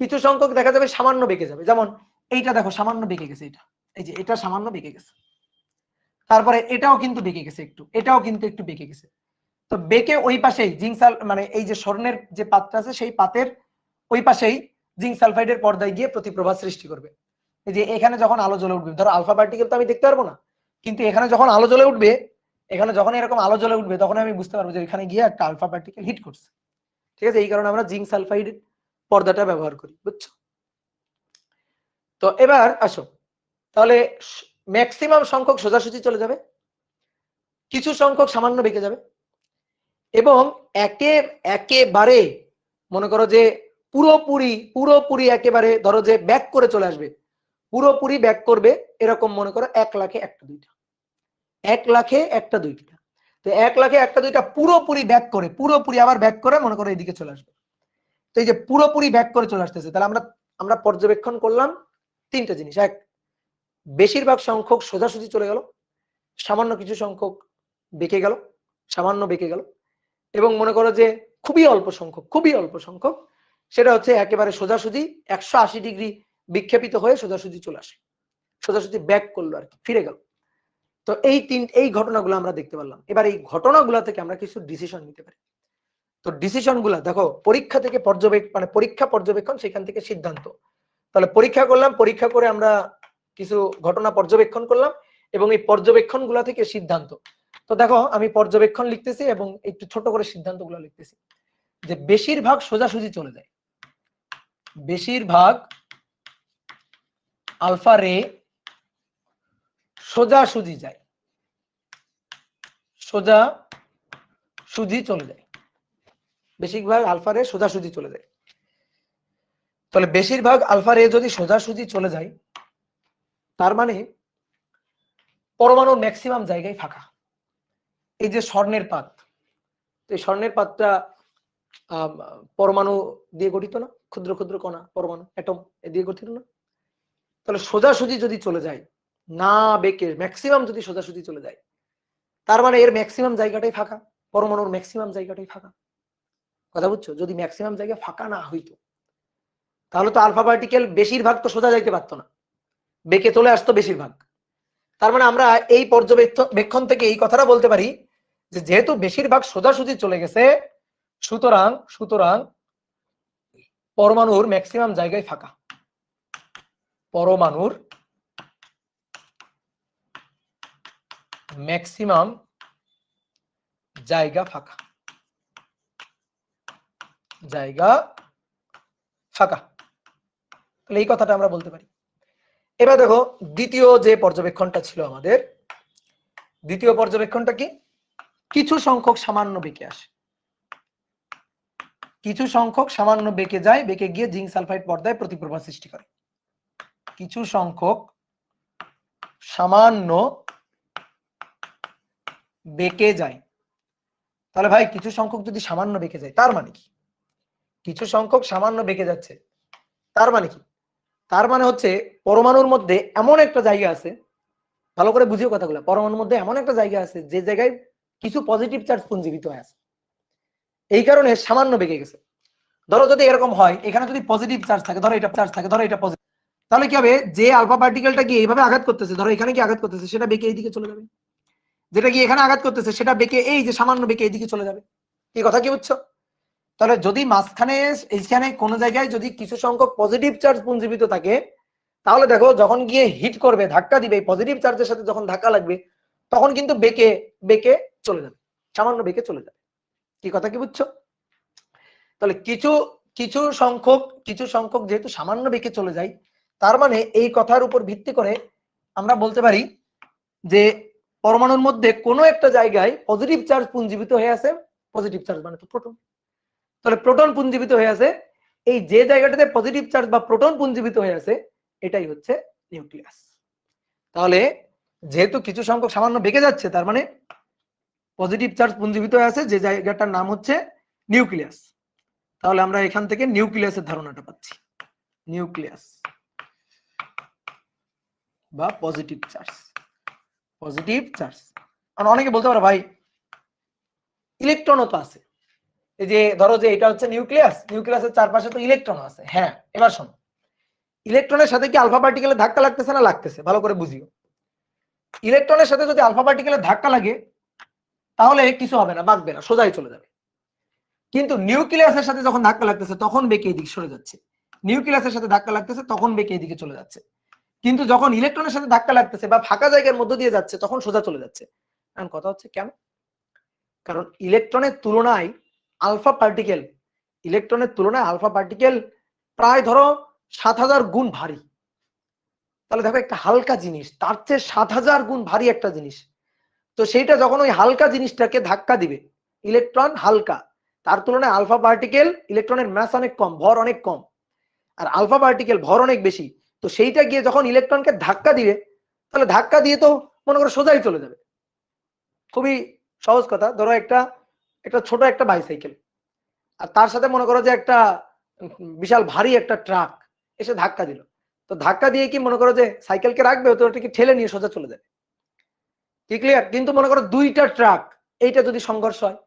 কিছু সংখ্যক দেখা যাবে সামান্য বেঁকে যাবে। যেমন এইটা দেখো সামান্য বেঁকে গেছে, এটা এই যে এটা সামান্য বেঁকে গেছে, তারপরে এটাও কিন্তু বেঁকে গেছে একটু, এটাও কিন্তু একটু বেঁকে গেছে। তো বেঁকে ওই পাশেই জিঙ্ক সাল মানে এই যে স্বর্ণের যে পাতটা আছে সেই পাতের ওই পাশেই জিঙ্ক সালফাইডের পর্দায় গিয়ে প্রতিপ্রভা সৃষ্টি করবে। এই যে এখানে যখন আলো জ্বলে উঠবে, ধরো আলফা পার্টিকেল তো আমি দেখতে পারবো না, কিন্তু এখানে যখন আলো জ্বলে উঠবে, এখানে যখন এরকম আলো জ্বলে উঠবে তখন আমি বুঝতে পারবো যে এখানে গিয়ে একটা আলফা পার্টিকেল হিট করছে। ঠিক আছে, এই কারণে আমরা জিঙ্ক সালফাইড পর্দাটা ব্যবহার করি, বুঝছো? তো এবার আসো, তাহলে ম্যাক্সিমাম সংখ্যক সোজাসুজি চলে যাবে, কিছু সংখ্যক সামান্য বেঁকে যাবে, এবং একেবারে মনে করো যে পুরোপুরি পুরোপুরি একেবারে ধরো যে ব্যাক করে চলে আসবে, পুরোপুরি ব্যাক করবে, এরকম মনে করো 1 লাখে একটা দুইটা, 1 লাখে একটা দুইটা। তো 1 লাখে একটা দুইটা পুরোপুরি ব্যাক করে, পুরোপুরি আবার ব্যাক করে মনে করো এইদিকে চলে আসবে। তো এই যে পুরোপুরি ব্যাক করে চলে আসতেছে, তাহলে আমরা পর্যবেক্ষণ করলাম তিনটা জিনিস। এক, বেশিরভাগ সংখ্যক সোজাসুজি চলে গেল, সামান্য কিছু সংখ্যক বেঁকে গেল, সামান্য বেঁকে গেল, এবং মনে করো যে খুবই অল্প সংখ্যক, খুবই অল্প সংখ্যক সেটা হচ্ছে একেবারে সোজাসুজি 180 ডিগ্রি বিক্ষেপিত হয়ে সোজাসুজি চলে আসে, সোজাসুজি ব্যাক করলো আর কি, ফিরে গেল। তো এই ঘটনাগুলো আমরা দেখতে পারলাম। এবার এই ঘটনাগুলো থেকে আমরা কিছু ডিসিশন নিতে পারি। তো ডিসিশন গুলা দেখো পরীক্ষা থেকে মানে পরীক্ষা পর্যবেক্ষণ, সেখান থেকে সিদ্ধান্ত। তাহলে পরীক্ষা করলাম, পরীক্ষা করে আমরা কিছু ঘটনা পর্যবেক্ষণ করলাম, এবং এই পর্যবেক্ষণ গুলা থেকে সিদ্ধান্ত। তো দেখো আমি পর্যবেক্ষণ লিখতেছি এবং একটু ছোট করে সিদ্ধান্ত গুলো লিখতেছি, যে বেশিরভাগ সোজাসুজি চলে যায়, বেশিরভাগ আলফা রে সোজাসুজি যায়, সোজাসুজি চলে যায়, বেশিরভাগ আলফা রে সোজাসুজি চলে যায়। তাহলে বেশিরভাগ আলফা রে যদি সোজাসুজি চলে যায়, তার মানে পরমাণুর ম্যাক্সিমাম জায়গায় ফাঁকা। এই যে স্বর্ণের পাত, এই স্বর্ণের পাতটা পরমাণু দিয়ে গঠিত না, ক্ষুদ্র ক্ষুদ্র কণা, পরমাণু, অ্যাটম দিয়ে গঠিত না? তাহলে সোজাসুজি যদি চলে যায়, না বেঁকে ম্যাক্সিমাম যদি সোজাসুজি চলে যায়, তার মানে এর ম্যাক্সিমাম জায়গাটাই ফাঁকা, পরমাণুর ম্যাক্সিমাম জায়গাটাই ফাঁকা। কথা বুঝছো? যদি ম্যাক্সিমাম জায়গা ফাঁকা না হইতো, তাহলে তো আলফা পার্টিকেল বেশিরভাগ তো সোজা যাইতে পারতো না, বেঁকে চলে আসতো বেশিরভাগ। তার মানে আমরা এই পর্যবেক্ষণ থেকে এই কথাটা বলতে পারি যে যেহেতু বেশিরভাগ সোজাসুজি চলে গেছে, সুতরাং পরমাণুর ম্যাক্সিমাম জায়গায় ফাঁকা, পরমাণুর ম্যাক্সিমাম জায়গা ফাঁকা, জায়গা ফাঁকা। তাহলে এই কথাটা আমরা বলতে পারি। এবার দেখো দ্বিতীয় যে পর্যবেক্ষণটা ছিল আমাদের, দ্বিতীয় পর্যবেক্ষণটা কি? কিছু সংখ্যক সামান্য বেঁকে আসে, কিছু সংখ্যক সামান্য বেঁকে যায়, বেঁকে গিয়ে জিঙ্ক সালফাইড পর্দায় প্রতিপ্রভা সৃষ্টি করে। কিছু সংখ্যক সামান্য বেঁকে যায়। তাহলে ভাই কিছু সংখ্যক যদি সামান্য বেঁকে যায় তার মানে কি? কিছু সংখ্যক সামান্য বেঁকে যাচ্ছে তার মানে কি? তার মানে হচ্ছে পরমাণুর মধ্যে এমন একটা জায়গা আছে, ভালো করে বুঝিও কথাগুলো, পরমাণুর মধ্যে এমন একটা জায়গা আছে যে জায়গায় কিছু পজিটিভ চার্জ পুঞ্জীভূত হয়ে আছে, এই কারণে সামান্য বেঁকে গেছে। ধরো যদি এরকম হয়, এখানে যদি পজিটিভ চার্জ থাকে, ধরো এটা চার্জ থাকে, ধরো এটা পজিটিভ, তাহলে কি হবে, যে আলফা পার্টিকেলটা গিয়ে এইভাবে আঘাত করতেছে, ধরো এখানে কি আঘাত করতেছে, সেটা বেঁকে এইদিকে চলে যাবে। যেটা গিয়ে এখানে আঘাত করতেছে সেটা বেঁকে এই যে সামান্য বেঁকে এইদিকে চলে যাবে। এই কথা কি বুঝছো? তাহলে যদি মাঝখানে এইখানে কোনো জায়গায় যদি কিছু সংখ্যক পজিটিভ চার্জ পুঞ্জীভূত থাকে, তাহলে দেখো যখন গিয়ে হিট করবে, ধাক্কা দিবে, পজিটিভ চার্জের সাথে যখন ধাক্কা লাগবে, তখন কিন্তু বেঁকে বেঁকে চলে যাবে, সামান্য বেঁকে চলে যাবে। কি কথা কি বুঝছো? তাহলে কিছু কিছু সংখ্যক যেহেতু সামান্য বেঁকে চলে যায়, তার মানে এই কথার উপর ভিত্তি করে আমরা বলতে পারি যে পরমাণুর মধ্যে কোনো একটা জায়গায় পজিটিভ চার্জ পুঞ্জীভূত হয়ে আছে। পজিটিভ চার্জ মানে তো প্রোটন, তাহলে প্রোটন পুঞ্জীভূত হয়ে আছে। এই যে জায়গাটাতে পজিটিভ চার্জ বা প্রোটন পুঞ্জীভূত হয়ে আছে, এটাই হচ্ছে নিউক্লিয়াস। তাহলে যেহেতু কিছু সংখ্যক সামান্য বেঁকে যাচ্ছে, তার মানে পজিটিভ চার্জ পুঞ্জীভূত হয়ে আছে, যে জায়গাটার নাম হচ্ছে নিউক্লিয়াস। তাহলে আমরা এখান থেকে নিউক্লিয়াসের ধারণাটা পাচ্ছি, নিউক্লিয়াস বা পজিটিভ চার্জ। পজিটিভ চার্জ আর অনেকে বলতে পারো ভাই ইলেকট্রনও তো আছে। এই যে ধরো যে এটা হচ্ছে নিউক্লিয়াস, নিউক্লিয়াসের চারপাশে তো ইলেকট্রন আছে। হ্যাঁ, এবার শোনো, ইলেকট্রনের সাথে কি আলফা পার্টিকেলের ধাক্কা লাগতেছে না লাগতেছে? ভালো করে বুঝিও। ইলেকট্রনের সাথে যদি আলফা পার্টিকেলের ধাক্কা লাগে, তাহলে কিছু হবে না, বাঁকবে না, সোজাই চলে যাবে। কিন্তু নিউক্লিয়াসের সাথে যখন ধাক্কা লাগতেছে তখন বেঁকে এদিকে সরে যাচ্ছে। নিউক্লিয়াসের সাথে ধাক্কা লাগতেছে তখন বেঁকে এদিকে চলে যাচ্ছে। কিন্তু যখন ইলেকট্রনের সাথে ধাক্কা লাগতেছে বা ফাঁকা জায়গার মধ্য দিয়ে যাচ্ছে, তখন সোজা চলে যাচ্ছে। এখন কথা হচ্ছে কেন? কারণ ইলেকট্রনের তুলনায় আলফা পার্টিকেল প্রায় ধরো 7000 গুণ ভারী। তাহলে দেখো একটা হালকা জিনিস তার চেয়ে 7000 গুণ ভারী একটা জিনিস, তো সেইটা যখন ওই হালকা জিনিসটাকে ধাক্কা দিবে, ইলেকট্রন হালকা, তার তুলনায় আলফা পার্টিকেল ইলেকট্রনের ম্যাস অনেক কম, ভর অনেক কম, আর আলফা পার্টিকেল ভর অনেক বেশি। তো সেইটা গিয়ে যখন ইলেকট্রনকে ধাক্কা দিবে, তাহলে ধাক্কা দিয়ে তো মনে করো সোজাই চলে যাবে। খুবই সহজ কথা, ধরো একটা ছোট একটা বাইসাইকেল, আর তার সাথে মনে করো যে একটা বিশাল ভারী একটা ট্রাক এসে ধাক্কা দিল। তো ধাক্কা দিয়ে কি মনে করো যে সাইকেলকে রাখবে, তো ওটাকে ঠেলে নিয়ে সোজা চলে যাবে। কি ক্লিয়ার? কিন্তু মনে করো দুইটা ট্রাক, এইটা যদি সংঘর্ষ হয়,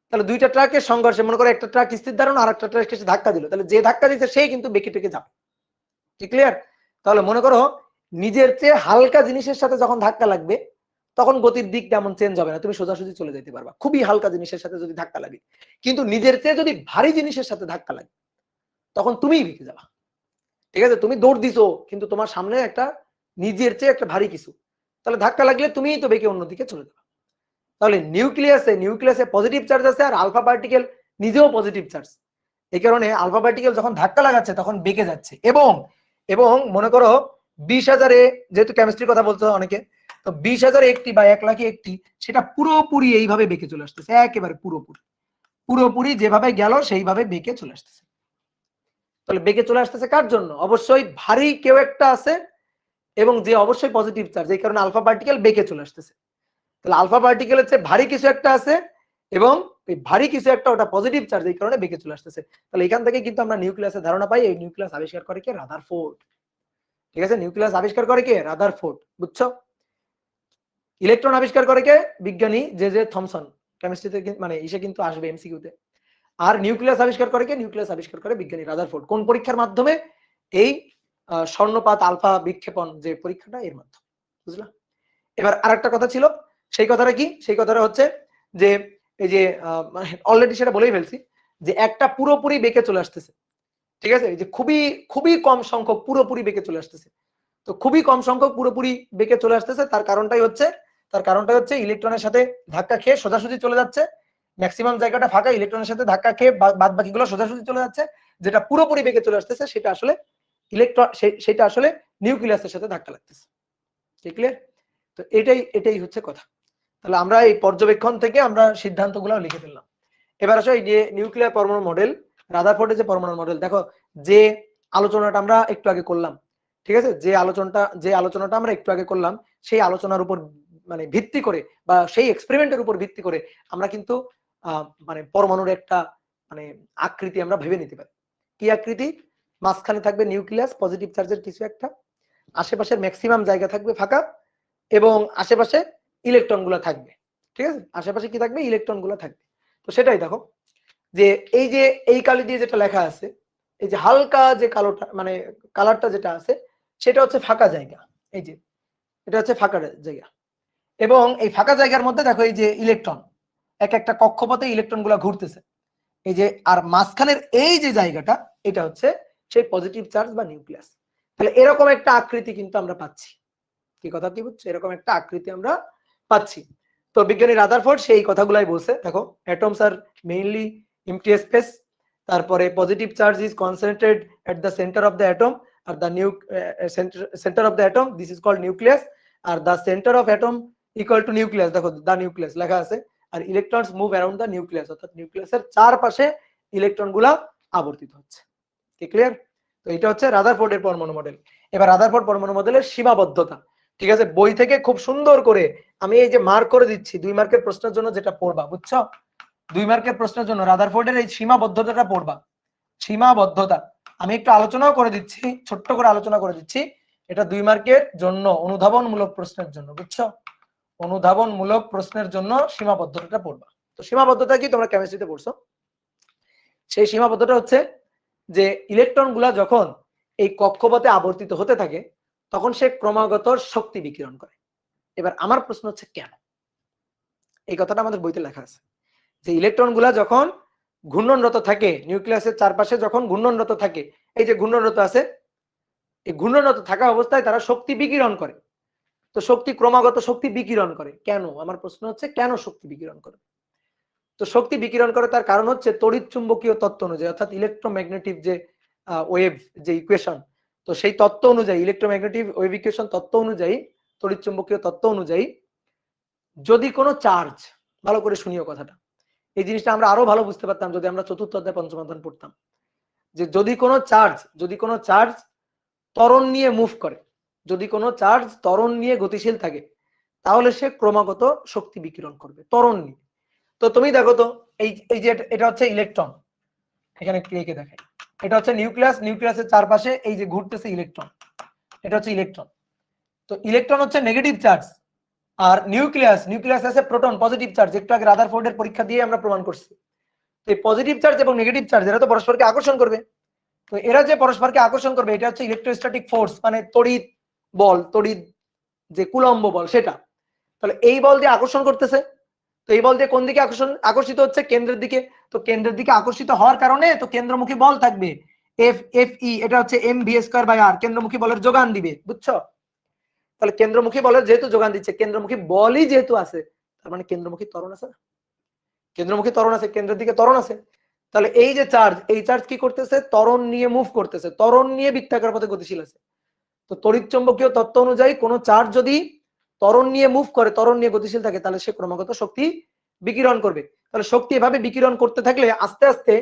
তাহলে দুইটা ট্রাকের সংঘর্ষে মনে করো একটা ট্রাক স্থির দাঁড়ানো, আর একটা ট্রাক এসে ধাক্কা দিল, তাহলে যে ধাক্কা দিচ্ছে সেই কিন্তু বেঁকে টেকে যাবে। কি ক্লিয়ার? তাহলে মনে করো নিজের চেয়ে হালকা জিনিসের সাথে যখন ধাক্কা লাগবে, তখন গতির দিক তেমন চেঞ্জ হবে না, তুমি সোজাসুজি চলে যেতে পারবা খুবই হালকা জিনিসের সাথে যদি ধাক্কা লাগে। কিন্তু নিজের চেয়ে যদি ভারী জিনিসের সাথে ধাক্কা লাগে, তখন তুমিই বেঁকে যাবা। ঠিক আছে, তুমি দৌড় দিছো কিন্তু তোমার সামনে একটা নিজের চেয়ে একটা ভারী কিছু, তাহলে ধাক্কা লাগলে তুমিই তো বেঁকে অন্যদিকে চলে যাবা। তাহলে নিউক্লিয়াসে পজিটিভ চার্জ আছে, আর আলফা পার্টিকেল নিজেও পজিটিভ চার্জ। এই কারণে আলফা পার্টিকেল যখন ধাক্কা লাগাচ্ছে তখন বেঁকে যাচ্ছে। এবং এবং মনে করো 20,000-এ, যেহেতু কেমিস্ট্রির কথা বলতে হয় অনেকে, তো 20,000 একটি বা 1,00,000 একটি, সেটা পুরোপুরি এইভাবে বেঁকে চলে আসতেছে, একেবারে পুরোপুরি যেভাবে গেল সেইভাবে বেঁকে চলে আসতেছে। তাহলে বেঁকে চলে আসতেছে কার জন্য? অবশ্যই ভারী কেউ একটা আছে, এবং যে অবশ্যই পজিটিভ চার্জ, এই কারণে আলফা পার্টিকেল বেঁকে চলে আসতেছে। তাহলে আলফা পার্টিকেলের চেয়ে ভারী কিছু একটা আছে, এবং এই ভারী কিছু একটা ওটা পজিটিভ চার্জ, এই কারণে বেঁকে চলে আসতেছে। তাহলে এখান থেকে কিন্তু আমরা নিউক্লিয়াসের ধারণা পাই। এই নিউক্লিয়াস আবিষ্কার করে কে? রাদারফোর্ড। ঠিক আছে, নিউক্লিয়াস আবিষ্কার করে কে? রাদারফোর্ড। বুঝছো? ইলেকট্রন আবিষ্কার করে কে? বিজ্ঞানী জে জে থমসন। কেমিস্ট্রিতে মানে ইসে কিন্তু আসবে এমসিকিউতে। আর নিউক্লিয়াস আবিষ্কার করে কে? নিউক্লিয়াস আবিষ্কার করে বিজ্ঞানী রাদারফোর্ড। কোন পরীক্ষার মাধ্যমে? এই স্বর্ণপাত আলফা বিক্ষেপণ যে পরীক্ষাটা, এর মাধ্যমে। বুঝলা? এবার আরেকটা কথা ছিল, সেই কথাটা কি? সেই কথাটা হচ্ছে যে এই যে অলরেডি সেটা বলেই ফেলছি, যে একটা পুরোপুরি বেঁকে চলে আসতেছে। ঠিক আছে, এই যে খুবই খুবই কম সংখ্যক পুরোপুরি বেঁকে চলে আসতেছে। তো খুবই কম সংখ্যক পুরোপুরি বেঁকে চলে আসতেছে, তার কারণটাই হচ্ছে ইলেকট্রনের সাথে ধাক্কা খেয়ে সোজাসুজি চলে যাচ্ছে। ম্যাক্সিমাম জায়গাটা ফাঁকা, ইলেকট্রনের সাথে ধাক্কা খেয়ে বাদ বাকিগুলো সোজাসুজি চলে যাচ্ছে। যেটা পুরোপুরি বেঁকে চলে আসতেছে সেটা আসলে সেটা আসলে নিউক্লিয়াসের সাথে ধাক্কা লাগতেছে। ঠিক ক্লিয়ার? তো এটাই হচ্ছে কথা। তাহলে আমরা এই পর্যবেক্ষণ থেকে আমরা সিদ্ধান্তগুলো লিখে ফেললাম। এবার আসো এই যে নিউক্লিয়ার পরমাণু মডেল, রাদারফোর্ডের যে পরমাণু মডেল, দেখো যে আলোচনাটা আমরা একটু আগে করলাম, ঠিক আছে, যে আলোচনাটা আমরা একটু আগে করলাম, সেই আলোচনার উপর মানে ভিত্তি করে বা সেই এক্সপেরিমেন্টের উপর ভিত্তি করে আমরা কিন্তু মানে পরমাণুর একটা মানে আকৃতি আমরা ভেবে নিতে পারি। কি আকৃতি? মাঝখানে থাকবে নিউক্লিয়াস, পজিটিভ চার্জের কিছু একটা, আশেপাশের ম্যাক্সিমাম জায়গা থাকবে ফাঁকা, এবং আশেপাশে ইলেকট্রন গুলো থাকবে। ঠিক আছে, আশেপাশে কি থাকবে? ইলেকট্রন গুলো থাকবে। তো সেটাই দেখো, যে এই কালি দিয়ে যেটা লেখা আছে, এই যে হালকা যে কালোটা মানে কালারটা যেটা আছে, সেটা হচ্ছে ফাঁকা জায়গা। এই যে এটা হচ্ছে ফাঁকা জায়গা, এবং এই ফাঁকা জায়গার মধ্যে দেখো এই যে ইলেকট্রন, এক একটা কক্ষপথে ইলেকট্রন গুলা ঘুরতেছে, এই যে, আর মাঝখানের এই যে জায়গাটা, এটা হচ্ছে সেই পজিটিভ চার্জ বা নিউক্লিয়াস। তাহলে এরকম একটা আকৃতি কিন্তু আমরা পাচ্ছি। কি কথা কি বুঝছো? এরকম একটা আকৃতি আমরা পাচ্ছি। তো বিজ্ঞানী রাদারফোর্ড সেই কথাগুলাই বলছে। দেখো, অ্যাটমস আর মেইনলি এমটি স্পেস, তারপরে positive charge is concentrated at the centre of the atom, আর the centre of the atom this is called nucleus, আর the centre of atom equal to nucleus. দেখো the nucleus লেখা আছে, আর electrons move around the nucleus, অর্থাৎ নিউক্লিয়াসের চারপাশে electron গুলা আবর্তিত হচ্ছে। কি ক্লিয়ার? তো এটা হচ্ছে রাদারফোর্ডের পরমাণু মডেল। এবার রাদারফোর্ড পরমাণু মডেলের সীমাবদ্ধতা, ঠিক আছে, বই থেকে খুব সুন্দর করে আমি এই যে মার্ক করে দিচ্ছি 2 মার্কের প্রশ্নের জন্য, যেটা পড়বা, বুঝছো? 2 মার্কের প্রশ্নের জন্য রাদারফোর্ডের এই সীমাবদ্ধতাটা পড়বা। সীমাবদ্ধতা আমি একটু আলোচনাও করে দিচ্ছি, ছোট্ট করে আলোচনা করে দিচ্ছি। এটা 2 মার্কের জন্য, অনুধাবনমূলক প্রশ্নের জন্য, বুঝছো? অনুধাবনমূলক প্রশ্নের জন্য সীমাবদ্ধতাটা পড়বা। তো সীমাবদ্ধতা কি তোমরা কেমিস্ট্রিতে পড়ছো? সেই সীমাবদ্ধতা হচ্ছে যে ইলেকট্রন গুলা যখন এই কক্ষপথে আবর্তিত হতে থাকে, তখন সে ক্রমাগত শক্তি বিকিরণ করে। এবার আমার প্রশ্ন হচ্ছে কেন? এই কথাটা আমাদের বইতে লেখা আছে যে ইলেকট্রন গুলা যখন ঘূর্ণনরত থাকে, নিউক্লিয়াসের চারপাশে যখন ঘূর্ণনরত থাকে, এই যে ঘূর্ণনরত আছে, এই ঘূর্ণনরত থাকা অবস্থায় তারা শক্তি বিকিরণ করে। তো শক্তি ক্রমাগত শক্তি বিকিরণ করে কেন? আমার প্রশ্ন হচ্ছে কেন শক্তি বিকিরণ করে? তো শক্তি বিকিরণ করে তার কারণ হচ্ছে তড়িৎ চুম্বকীয় তত্ত্ব অনুযায়ী, অর্থাৎ ইলেকট্রোম্যাগনেটিক যে ওয়েভ যে ইকুয়েশন, তো সেই তত্ত্ব অনুযায়ী, ইলেকট্রোম্যাগনেটিক ওয়েভ ইকুয়েশন তত্ত্ব অনুযায়ী, তড়িৎ চুম্বকীয় তত্ত্ব অনুযায়ী, যদি কোনো চার্জ, ভালো করে শুনিও কথাটা, এই জিনিসটা আমরা আরো ভালো বুঝতে পারতাম যদি আমরা চতুর্থ অধ্যায় পঞ্চম অধ্যায় পড়তাম, যে যদি কোনো চার্জ ত্বরণ নিয়ে মুভ করে, যদি কোনো চার্জ ত্বরণ নিয়ে গতিশীল থাকে, তাহলে সে ক্রমাগত শক্তি বিকিরণ করবে ত্বরণ নিয়ে। তো তুমি দেখো তো, এই যে এটা হচ্ছে ইলেকট্রন, এখানে একটু এঁকে দেখাই, এটা হচ্ছে নিউক্লিয়াস, নিউক্লিয়াসের চারপাশে এই যে ঘুরতেছে ইলেকট্রন, এটা হচ্ছে ইলেকট্রন। তো ইলেকট্রন হচ্ছে নেগেটিভ চার্জ, আর নিউক্লিয়াস আছে প্রোটন পজিটিভ চার্জ, একটু আগে রাদারফোর্ডের পরীক্ষা দিয়ে আমরা প্রমাণ করছি। এই পজিটিভ চার্জ এবং নেগেটিভ চার্জ এরা তো পরস্পরকে আকর্ষণ করবে। তো এরা যে পরস্পরকে আকর্ষণ করবে, এটা হচ্ছে ইলেকট্রোস্ট্যাটিক ফোর্স, মানে তড়িৎ বল, তড়িৎ যে কুলম্ব বল সেটা। তাহলে এই বল দিয়ে আকর্ষণ করতেছে, তো এই বল দিয়ে কোন দিকে আকর্ষিত হচ্ছে? কেন্দ্রের দিকে। তো কেন্দ্রের দিকে আকর্ষিত হওয়ার কারণে তো কেন্দ্রমুখী বল থাকবে, এফ ই, এটা হচ্ছে এম ভি স্কয়ার বাই আর, কেন্দ্রমুখী বলের যোগান দিবে, বুঝছো? তাহলে কেন্দ্রমুখী বলের যেহেতু যোগান দিচ্ছে, কেন্দ্রমুখী বলই যেহেতু আছে, তার মানে কেন্দ্রমুখী ত্বরণ আছে না? কেন্দ্রমুখী ত্বরণ আছে, কেন্দ্রের দিকে ত্বরণ আছে। তাহলে এই যে চার্জ, এই চার্জ কি করতেছে? ত্বরণ নিয়ে মুভ করতেছে, ত্বরণ নিয়ে বৃত্তাকার পথে গতিশীল আছে। তো তড়িৎ চৌম্বকীয় তত্ত্ব অনুযায়ী কোনো চার্জ যদি ত্বরণ নিয়ে মুভ করে, ত্বরণ নিয়ে গতিশীল থাকে, তাহলে সে ক্রমাগত শক্তি বিকিরণ করবে। তাহলে শক্তি এভাবে বিকিরণ করতে থাকলে আস্তে আস্তে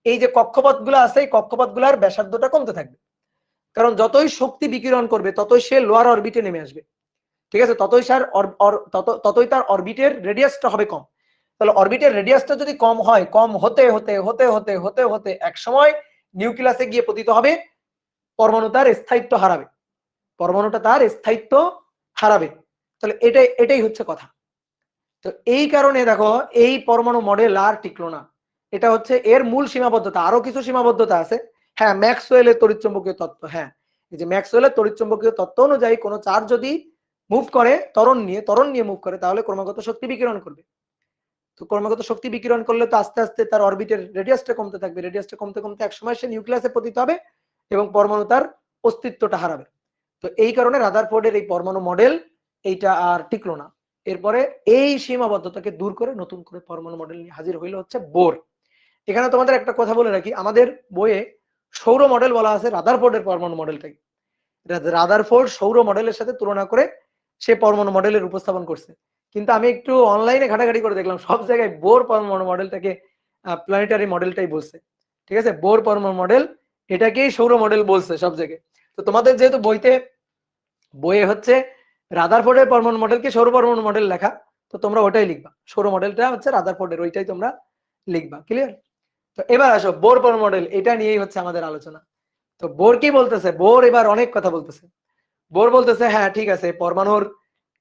এই যে কক্ষপথগুলো আছে, এই কক্ষপথগুলোর ব্যাসার্ধটা কমতে থাকবে। কারণ যতই শক্তি বিকিরণ করবে, ততই সে লোয়ার অরবিটে নেমে আসবে, ঠিক আছে? ততই তার অরবিটের রেডিয়াসটা হবে কম। তাহলে অরবিটের রেডিয়াসটা যদি কম হয়, কম হতে হতে হতে হতে হতে হতে এক সময় নিউক্লিয়াসে গিয়ে পতিত হবে, পরমাণু তার স্থায়িত্ব হারাবে, পরমাণুটা তার স্থায়িত্ব হারাবে। তাহলে এটাই হচ্ছে কথা। তো এই কারণে দেখো এই পরমাণু মডেল আর টিকলো না। এটা হচ্ছে এর মূল সীমাবদ্ধতা। আরো কিছু সীমাবদ্ধতা আছে। হ্যাঁ, ম্যাক্সওয়েলের তড়িৎচুম্বকীয় তত্ত্ব, হ্যাঁ, এই যে ম্যাক্সওয়েলের তড়িৎচুম্বকীয় তত্ত্ব অনুযায়ী কোনো চার্জ যদি মুভ করে ত্বরণ নিয়ে মুভ করে, তাহলে ক্রমাগত শক্তি বিকিরণ করবে। তো ক্রমাগত শক্তি বিকিরণ করলে তো আস্তে আস্তে তার অরবিটের রেডিয়াসটা কমতে থাকবে, রেডিয়াসটা কমতে কমতে একসময় সে নিউক্লিয়াসে পতিত হবে এবং পরমাণু তার অস্তিত্বটা হারাবে। তো এই কারণে রাদারফোর্ডের এই পরমাণু মডেল এইটা আর টিকলো না। এরপরে এই সীমাবদ্ধতাকে দূর করে নতুন করে পরমাণু মডেল নিয়ে হাজির হইলো হচ্ছে বোর। এখানে তোমাদের একটা কথা বলে রাখি, আমাদের বইয়ে সৌর মডেল বলা আছে রাদারফোর্ডের পরমাণু মডেলটাকে। রাদারফোর্ড সৌর মডেলের সাথে তুলনা করে সে পরমাণু মডেলের উপস্থাপন করছে। কিন্তু আমি একটু অনলাইনে ঘাটাঘাটি করে দেখলাম, সব জায়গায় বোর পরমাণু মডেলটাকে প্ল্যানেটারি মডেলটাই বলছে, ঠিক আছে? বোর পরমাণু মডেল এটাকেই সৌর মডেল বলছে সব জায়গায়। তো তোমাদের যেহেতু বইয়ে হচ্ছে রাদারফোর্ডের পরমাণু মডেলকে সৌর পরমাণু মডেল লেখা, তো তোমরা ওটাই লিখবা, সৌর মডেলটা হচ্ছে রাদারফোর্ডের, ওইটাই তোমরা লিখবা। ক্লিয়ার? তো এবার আসো বোর পরমাণু মডেল, এটা নিয়েই হচ্ছে আমাদের আলোচনা। তো বোর কি বলতেছে? বোর এবার অনেক কথা বলতেছে। বোর বলতেছে হ্যাঁ ঠিক আছে, পরমাণুর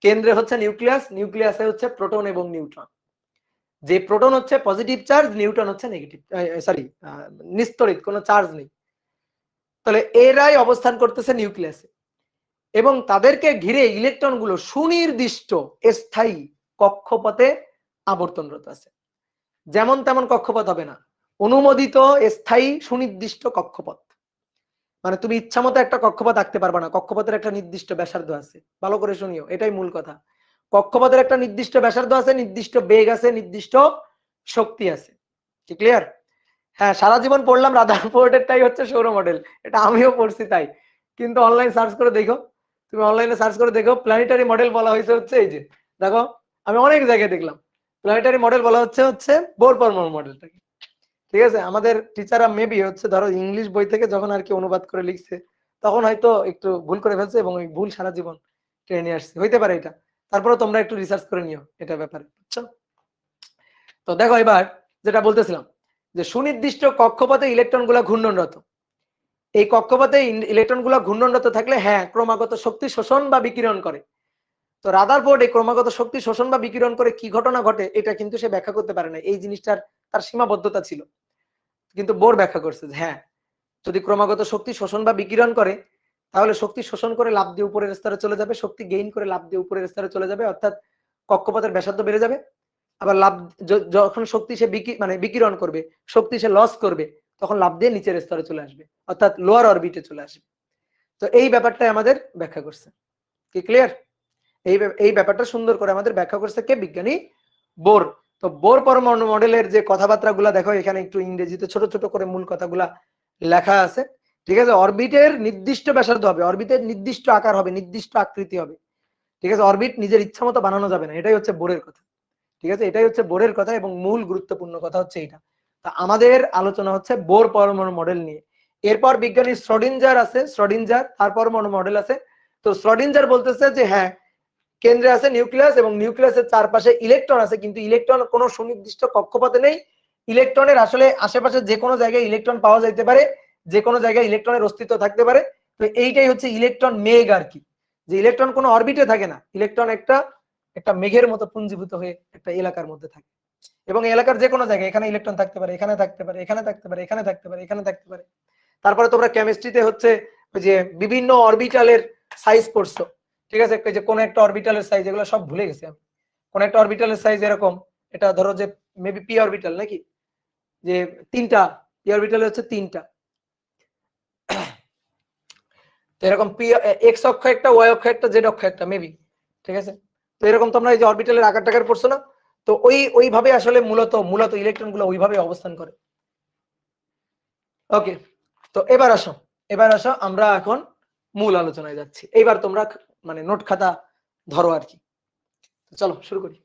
কেন্দ্রে হচ্ছে নিউক্লিয়াস, নিউক্লিয়াসে হচ্ছে প্রোটন এবং নিউট্রন। যে প্রোটন হচ্ছে পজিটিভ চার্জ, নিউট্রন হচ্ছে নেগেটিভ, সরি নিস্তড়িত, কোনো চার্জ নেই। তাহলে এরাই অবস্থান করতেছে নিউক্লিয়াসে। এবং তাদেরকে ঘিরে ইলেকট্রনগুলো সুনির্দিষ্ট স্থায়ী কক্ষপথে আবর্তনরত আছে। যেমন তেমন কক্ষপথ হবে না, অনুমোদিত স্থায়ী সুনির্দিষ্ট কক্ষপথ। মানে তুমি ইচ্ছা মতো একটা কক্ষপথ আঁকতে পারবে না, কক্ষপথের একটা নির্দিষ্ট ব্যাসার্ধ আছে। ভালো করে শুনিও, এটাই মূল কথা। কক্ষপথের একটা নির্দিষ্ট ব্যাসার্ধ আছে, নির্দিষ্ট বেগ আছে, নির্দিষ্ট শক্তি আছে। কি ক্লিয়ার? হ্যাঁ, সারা জীবন পড়লাম রাদারফোর্ডেরটাই হচ্ছে সৌর মডেল, এটা আমিও পড়ছি তাই। কিন্তু অনলাইন সার্চ করে দেখো, তুমি অনলাইনে সার্চ করে দেখো প্ল্যানেটারি মডেল বলা হয়েছে হচ্ছে এই যে, দেখো আমি অনেক জায়গায় দেখলাম প্ল্যানেটারি মডেল বলা হচ্ছে বোর পরমাণু মডেলটাকে। ঠিক আছে, আমাদের টিচাররা মেবি হচ্ছে ধরো ইংলিশ বই থেকে যখন আর কি অনুবাদ করে লিখছে তখন হয়তো একটু ভুল করে ফেলছে এবং ওই ভুল সারা জীবন টেনে নিয়ে আসছে, হইতে পারে এটা। তারপরে তোমরা একটু রিসার্চ করে নিও এটা ব্যাপারে, বুঝছো? তো দেখো এবার যেটা বলতেছিলাম যে সুনির্দিষ্ট কক্ষপথে ইলেকট্রনগুলো ঘূর্ণনরত। এই কক্ষপথে ইলেকট্রনগুলো ঘূর্ণনরত থাকলে হ্যাঁ ক্রমাগত শক্তি শোষণ বা বিকিরণ করে। তো রাদারফোর্ড এই ক্রমাগত শক্তি শোষণ বা বিকিরণ করে কি ঘটনা ঘটে এটা কিন্তু সে ব্যাখ্যা করতে পারে না, এই জিনিসটার তার সীমাবদ্ধতা ছিল। কিন্তু বোর ব্যাখ্যা করছে যে হ্যাঁ, যদি ক্রমাগত শক্তি শোষণ বা বিকিরণ করে তাহলে শক্তি শোষণ করে লাফ দিয়ে উপরের স্তরে চলে যাবে, শক্তি গেইন করে লাফ দিয়ে উপরের স্তরে চলে যাবে, অর্থাৎ কক্ষপথের ব্যাসার্ধ বেড়ে যাবে। আবার লাভ যখন শক্তি সে বিকিরণ করবে, শক্তি সে লস করবে, তখন লাভ দিয়ে নিচের স্তরে চলে আসবে, অর্থাৎ লোয়ার অরবিটে চলে আসবে। তো এই ব্যাপারটাই আমাদের ব্যাখ্যা করছে। কি ক্লিয়ার? এই ব্যাপারটা সুন্দর করে আমাদের ব্যাখ্যা করছে কে? বিজ্ঞানী বোর। তো বোর পরমাণু মডেলের যে কথাবার্তাগুলা দেখো এখানে একটু ইংরেজিতে ছোট ছোট করে মূল কথাগুলা লেখা আছে। ঠিক আছে, অরবিটের নির্দিষ্ট ব্যাসার্ধ হবে, অরবিটের নির্দিষ্ট আকার হবে, নির্দিষ্ট আকৃতি হবে। ঠিক আছে, অরবিট নিজের ইচ্ছা মতো বানানো যাবে না, এটাই হচ্ছে বোরের কথা। ঠিক আছে, এটাই হচ্ছে বোরের কথা এবং মূল গুরুত্বপূর্ণ কথা হচ্ছে এটা। তা আমাদের আলোচনা হচ্ছে বোর পরমাণু মডেল নিয়ে। এরপর বিজ্ঞানী শ্রোডিঞ্জার আছে, শ্রোডিঞ্জার তার পরমাণু মডেল আছে। তো শ্রোডিঞ্জার বলতেছে যে হ্যাঁ, কেন্দ্রে আছে নিউক্লিয়াস এবং নিউক্লিয়াসের চারপাশে ইলেকট্রন আছে, কিন্তু ইলেকট্রন কোনো সুনির্দিষ্ট কক্ষপথে নেই। ইলেকট্রনের আসলে আশেপাশে যে কোনো জায়গায় ইলেকট্রন পাওয়া যাইতে পারে, যে কোনো জায়গায় ইলেকট্রনের অস্তিত্ব থাকতে পারে। তো এইটাই হচ্ছে ইলেকট্রন মেঘ আর কি, যে ইলেকট্রন কোনো অরবিটে থাকে না, ইলেকট্রন একটা একটা মেঘের মতো পুঞ্জীভূত হয়ে একটা এলাকার মধ্যে থাকে এবং এলাকার যে কোনো জায়গায় এখানে ইলেকট্রন থাকতে পারে, এখানে থাকতে পারে, এখানে থাকতে পারে, এখানে থাকতে পারে, এখানে থাকতে পারে। তারপরে তোমরা কেমিস্ট্রিতে হচ্ছে ওই যে বিভিন্ন অরবিটালের সাইজ পড়ছো। ঠিক আছে, যে কোন একটা অরবিটালের সাইজ, এগুলো সব ভুলে গেছি আমি। কোন একটা অরবিটালের সাইজ এরকম, এটা ধরো যে মেবি পি অরবিটাল নাকি, যে তিনটা পি অরবিটাল হচ্ছে তিনটা, তো এরকম পি এক্স অক্ষ একটা, ওয়াই অক্ষ একটা, জেড অক্ষ একটা মেবি। ঠিক আছে, তো এরকম তোমরা এই যে অরবিটালের আকার টাকার পড়ছো না, তো ওইভাবে আসলে মূলত ইলেকট্রন গুলো ওইভাবে অবস্থান করে। ওকে, তো এবার আসো আমরা এখন মূল আলোচনায় যাচ্ছি। এইবার তোমরা মানে নোট খাতা ধরো আর কি। চলো শুরু করি।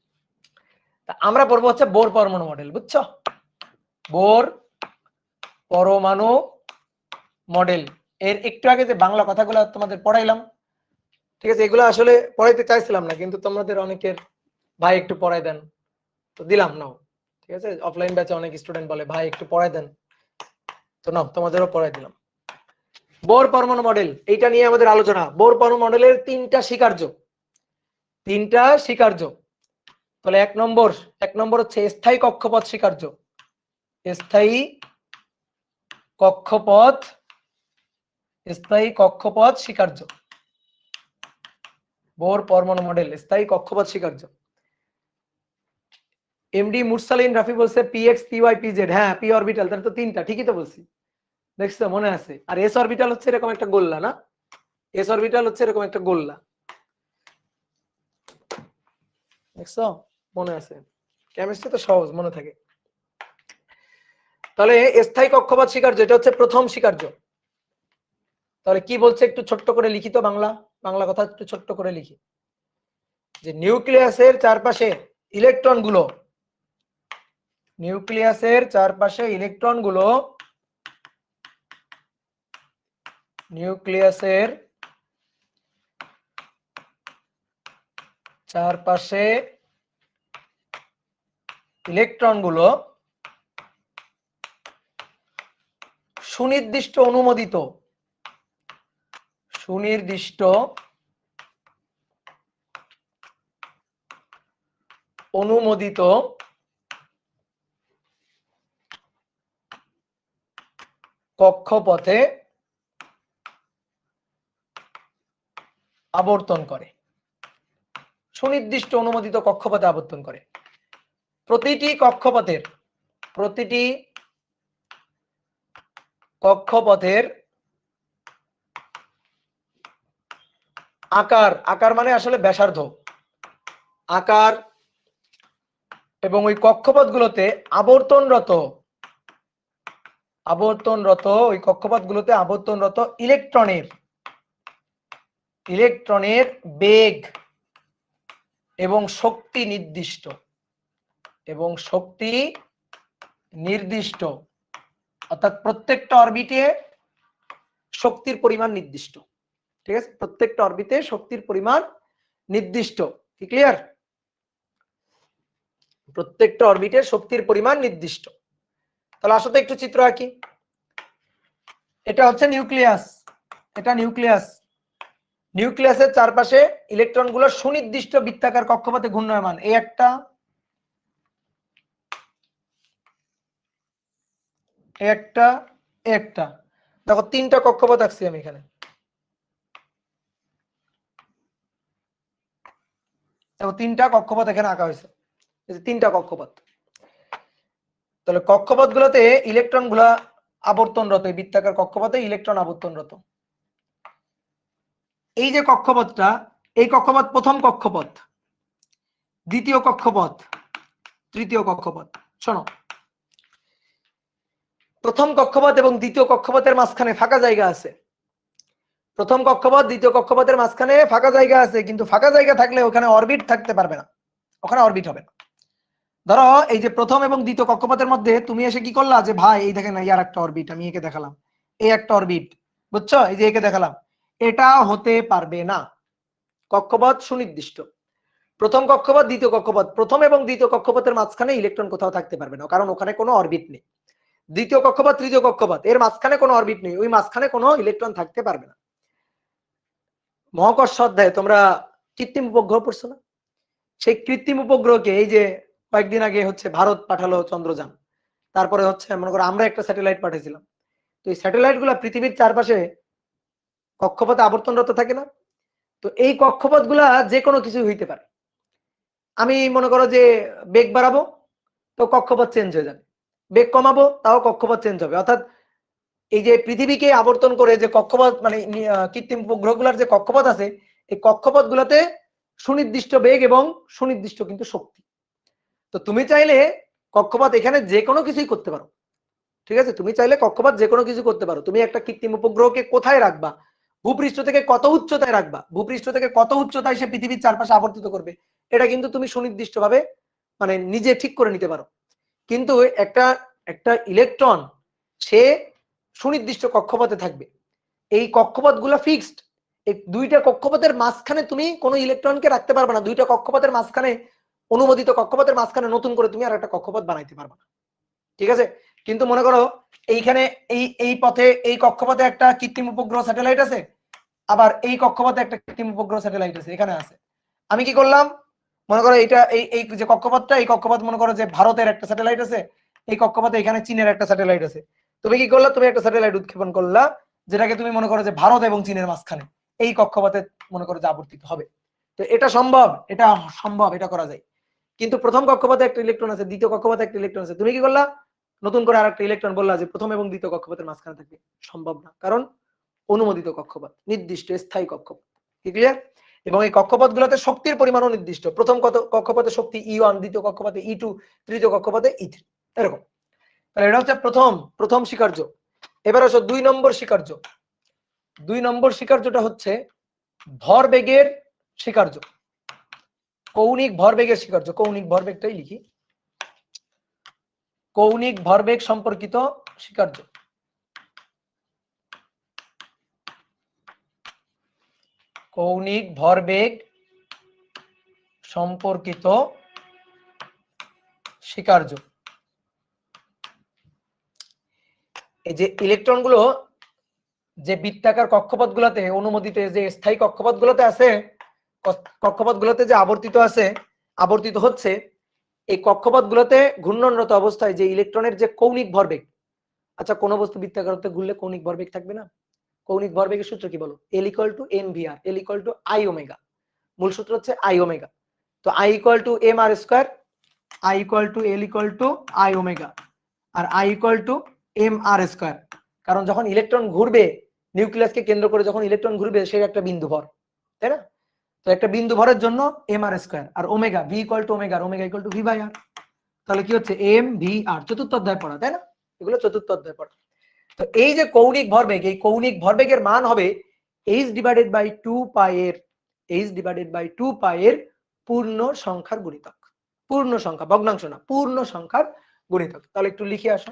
আমরা পড়বো হচ্ছে বোর পরমাণু মডেল, বুঝছো? বোর পরমাণু মডেল। এর একটু আগে যে বাংলা কথাগুলো তোমাদের পড়াইলাম, ঠিক আছে, এগুলো আসলে পড়াইতে চাইছিলাম না, কিন্তু তোমাদের অনেকের ভাই একটু পড়াই দেন, তো দিলাম নাও। ঠিক আছে, অফলাইন ব্যাচে অনেক স্টুডেন্ট বলে ভাই একটু পড়াই দেন, তো নাও তোমাদেরও পড়াই দিলাম। বোর পরমাণু মডেল, এইটা নিয়ে আমাদের আলোচনা। বোর পরমাণু মডেলের তিনটা স্বীকার্য। তাহলে এক নম্বর হচ্ছে স্থায়ী কক্ষপথ স্বীকার্য। স্থায়ী কক্ষপথ স্বীকার্য। বোর পরমাণু মডেল স্থায়ী কক্ষপথ স্বীকার্য। এমডি মুরসালিন রাফি বলছে পিএক্স পিওয়াই পিজেড, হ্যাঁ পি অরবিটাল, তাহলে তো তিনটা, ঠিকই তো বলছি, দেখছো মনে আছে। আর এস অরবিটাল হচ্ছে এরকম একটা গোল্লা না, এস অরবিটাল হচ্ছে এরকম একটা গোল্লা, দেখছো মনে আছে। কেমিস্ট্রি তো সহজ, মনে থাকে। তাহলে স্থায়ী কক্ষপথ স্বীকার্য, এটা হচ্ছে প্রথম স্বীকার্য। তাহলে কি বলছে একটু ছোট্ট করে লিখি তো, বাংলা কথা একটু ছোট্ট করে লিখি, যে নিউক্লিয়াসের চারপাশে ইলেকট্রনগুলো নিউক্লিয়াসের চারপাশে ইলেকট্রনগুলো সুনির্দিষ্ট অনুমোদিত কক্ষপথে আবর্তন করে, সুনির্দিষ্ট অনুমোদিত কক্ষপথে আবর্তন করে। প্রতিটি কক্ষপথের আকার মানে আসলে ব্যাসার্ধ, আকার এবং ওই কক্ষপথগুলোতে আবর্তনরত ওই কক্ষপথগুলোতে আবর্তনরত ইলেকট্রনের বেগ এবং শক্তি নির্দিষ্ট, অর্থাৎ প্রত্যেকটা অরবিটে শক্তির পরিমাণ নির্দিষ্ট। ঠিক আছে, প্রত্যেকটা অরবিটে শক্তির পরিমাণ নির্দিষ্ট। কি ক্লিয়ার? প্রত্যেকটা অরবিটের শক্তির পরিমাণ নির্দিষ্ট। তাহলে আসলে একটু চিত্র আঁকি। এটা হচ্ছে নিউক্লিয়াস, এটা নিউক্লিয়াসের চারপাশে ইলেকট্রনগুলো সুনির্দিষ্ট বৃত্তাকার কক্ষপথে ঘূর্ণায়মান। এই একটা, দেখো তিনটা কক্ষপথ আঁকছি আমি এখানে। দেখো তিনটা কক্ষপথ এখানে আঁকা হয়েছে, তিনটা কক্ষপথ। তাহলে কক্ষপথ গুলোতে ইলেকট্রন গুলা আবর্তনরত, এই বৃত্তাকার কক্ষপথে ইলেকট্রন আবর্তনরত। এই যে কক্ষপথটা, এই কক্ষপথ প্রথম কক্ষপথ, দ্বিতীয় কক্ষপথ, তৃতীয় কক্ষপথ। শোনো, প্রথম কক্ষপথ এবং দ্বিতীয় কক্ষপথের মাঝখানে ফাঁকা জায়গা আছে। প্রথম কক্ষপথ দ্বিতীয় কক্ষপথের মাঝখানে ফাঁকা জায়গা আছে, কিন্তু ফাঁকা জায়গা থাকলে ওখানে অরবিট থাকতে পারবে না, ওখানে অরবিট হবে না। ধরো এই যে প্রথম এবং দ্বিতীয় কক্ষপথের মধ্যে তুমি এসে কি করলা, যে ভাই এই দেখেন ইয়ার একটা অরবিট, আমি একে দেখালাম, এই একটা অরবিট, বুঝছো, এই যে একে দেখালাম, এটা হতে পারবে না। কক্ষপথ সুনির্দিষ্ট, প্রথম কক্ষপথ দ্বিতীয় কক্ষপথ, প্রথম এবং দ্বিতীয় কক্ষপথের মাঝখানে ইলেকট্রন কোথাও থাকতে পারবে না, কারণ ওখানে কোনো অরবিট নেই। দ্বিতীয় কক্ষপথ তৃতীয় কক্ষপথ, এর মাঝখানে কোনো অরবিট নেই, ওই মাঝখানে কোনো ইলেকট্রন থাকতে পারবে না। মহাকর্ষ অধ্যায়ে তোমরা কৃত্রিম উপগ্রহ পড়ছো না? সেই কৃত্রিম উপগ্রহকে এই যে কয়েকদিন আগে হচ্ছে ভারত পাঠালো চন্দ্রযান, তারপরে হচ্ছে মনে করো আমরা একটা স্যাটেলাইট পাঠিয়েছিলাম। তো এই স্যাটেলাইট গুলা পৃথিবীর চারপাশে কক্ষপথে আবর্তনরত থাকে না? তো এই কক্ষপথ গুলা যে কোনো কিছু হইতে পারে। আমি মনে করো যে বেগ বাড়াবো, তো কক্ষপথ চেঞ্জ হয়ে যাবে, বেগ কমাবো, তাও কক্ষপথ চেঞ্জ হবে। অর্থাৎ এই যে পৃথিবীকে আবর্তন করে যে কক্ষপথ, মানে কৃত্রিম উপগ্রহগুলোর যে কক্ষপথ আছে, এই কক্ষপথ গুলাতে সুনির্দিষ্ট বেগ এবং সুনির্দিষ্ট কিন্তু শক্তি। তো তুমি চাইলে কক্ষপথ এখানে যে কোনো কিছুই করতে পারো। ঠিক আছে, তুমি চাইলে কক্ষপথ যে কোনো কিছু করতে পারো। তুমি একটা কৃত্রিম উপগ্রহকে কোথায় রাখবা, ভূপৃষ্ঠ থেকে কত উচ্চতায় রাখবা, ভূপৃষ্ঠ থেকে কত উচ্চতায় সে পৃথিবীর চারপাশে আবর্তিত করবে, এটা কিন্তু তুমি সুনির্দিষ্টভাবে মানে নিজে ঠিক করে নিতে পারো। কিন্তু একটা ইলেকট্রন সে সুনির্দিষ্ট কক্ষপথে থাকবে, এই কক্ষপথগুলো ফিক্সড। এই দুইটা কক্ষপথের মাঝখানে তুমি কোনো ইলেকট্রনকে রাখতে পারবে না। দুইটা কক্ষপথের মাঝখানে, অনুমোদিত কক্ষপথের মাঝখানে নতুন করে তুমি আর একটা কক্ষপথ বানাইতে পারবে না। ঠিক আছে, কিন্তু মনে করো এইখানে এই পথে, এই কক্ষপথে একটা কৃত্রিম উপগ্রহ স্যাটেলাইট আছে, আবার এই কক্ষপথে একটা কৃত্রিম উপগ্রহ স্যাটেলাইট আছে, এখানে আছে। আমি কি করলাম, মনে করো এটা এই যে কক্ষপথটা, এই কক্ষপথ মনে করো যে ভারতের একটা স্যাটেলাইট আছে, এই কক্ষপথে এখানে চীনের একটা স্যাটেলাইট আছে। তুমি কি করলা, তুমি একটা স্যাটেলাইট উৎক্ষেপণ করলা, যেটাকে তুমি মনে করো যে ভারত এবং চীনের মাঝখানে এই কক্ষপথে মনে করো যে আবর্তিত হবে। তো এটা সম্ভব, এটা করা যায়। কিন্তু প্রথম কক্ষপথে একটা ইলেকট্রন আছে, দ্বিতীয় কক্ষপথে একটা ইলেকট্রন আছে, তুমি কি করলা, নতুন করে আরেকটা ইলেকট্রন বললা যে প্রথম এবং দ্বিতীয় কক্ষপথের মাঝখানে থাকবে। সম্ভব না, কারণ অনুমোদিত কক্ষপথ, নির্দিষ্ট স্থায়ী কক্ষপথ। কি ক্লিয়ার? এবং এই কক্ষপথ গুলোতে শক্তির পরিমাণও নির্দিষ্ট। প্রথম কক্ষপথে শক্তি E1, দ্বিতীয় কক্ষপথে E2, তৃতীয় কক্ষপথে E3, এরকম। তাহলে এটা হচ্ছে প্রথম স্বীকার্য। এবার আসো 2 নম্বর স্বীকার্য। 2 নম্বর স্বীকার্যটা হচ্ছে ভরবেগের স্বীকার্য, কৌণিক ভরবেগের স্বীকার্য। কৌণিক ভরবেগটাই লিখি, কৌণিক ভরবেগ সম্পর্কিত স্বীকার্য। কৌণিক ভরবেগ সম্পর্কিত স্বীকার্য। এই যে ইলেকট্রন গুলো যে বৃত্তাকার কক্ষপথ গুলোতে, অনুমোদিত যে স্থায়ী কক্ষপথ গুলোতে আছে, কক্ষপথ গুলোতে যে আবর্তিত হচ্ছে, এই কক্ষপথ গুলোতে ঘূর্ণনরত অবস্থায় যে ইলেকট্রনের যে কৌণিক ভরবেগ, আচ্ছা কোন বস্তু বৃত্তাকার হতে ঘুরলে কৌণিক ভরবেগ থাকবে না? কৌণিক ভরবেগের সূত্র কি বলো? L equal to mvr, L equal to I omega. মূল সূত্র হচ্ছে I ওমেগা। তো I equal to mr square, I equal to L equal to I omega, আর I equal to mr square. কারণ যখন ইলেকট্রন ঘুরবে, নিউক্লিয়াসকে কেন্দ্র করে যখন ইলেকট্রন ঘুরবে, সে একটা বিন্দু ভর, তাই না? তো একটা বিন্দু ভরের জন্য mr স্কয়ার, আর omega v equal to omega, omega equal to v by r। তাহলে কি হচ্ছে mvr, চতুর্থ অধ্যায় পড়া, তাই না? এগুলো চতুর্থ অধ্যায় পড়া। তো এই যে কৌণিক ভরবেগ, এই কৌণিক ভরবেগের মান হবে h ডিভাইডেড বাই 2 পাই এর, h ডিভাইডেড বাই 2 পাই এর পূর্ণ সংখ্যার গুণিতক। পূর্ণ সংখ্যা, ভগ্নাংশ না, পূর্ণ সংখ্যার গুণিতক। তাহলে একটু লিখে আসো।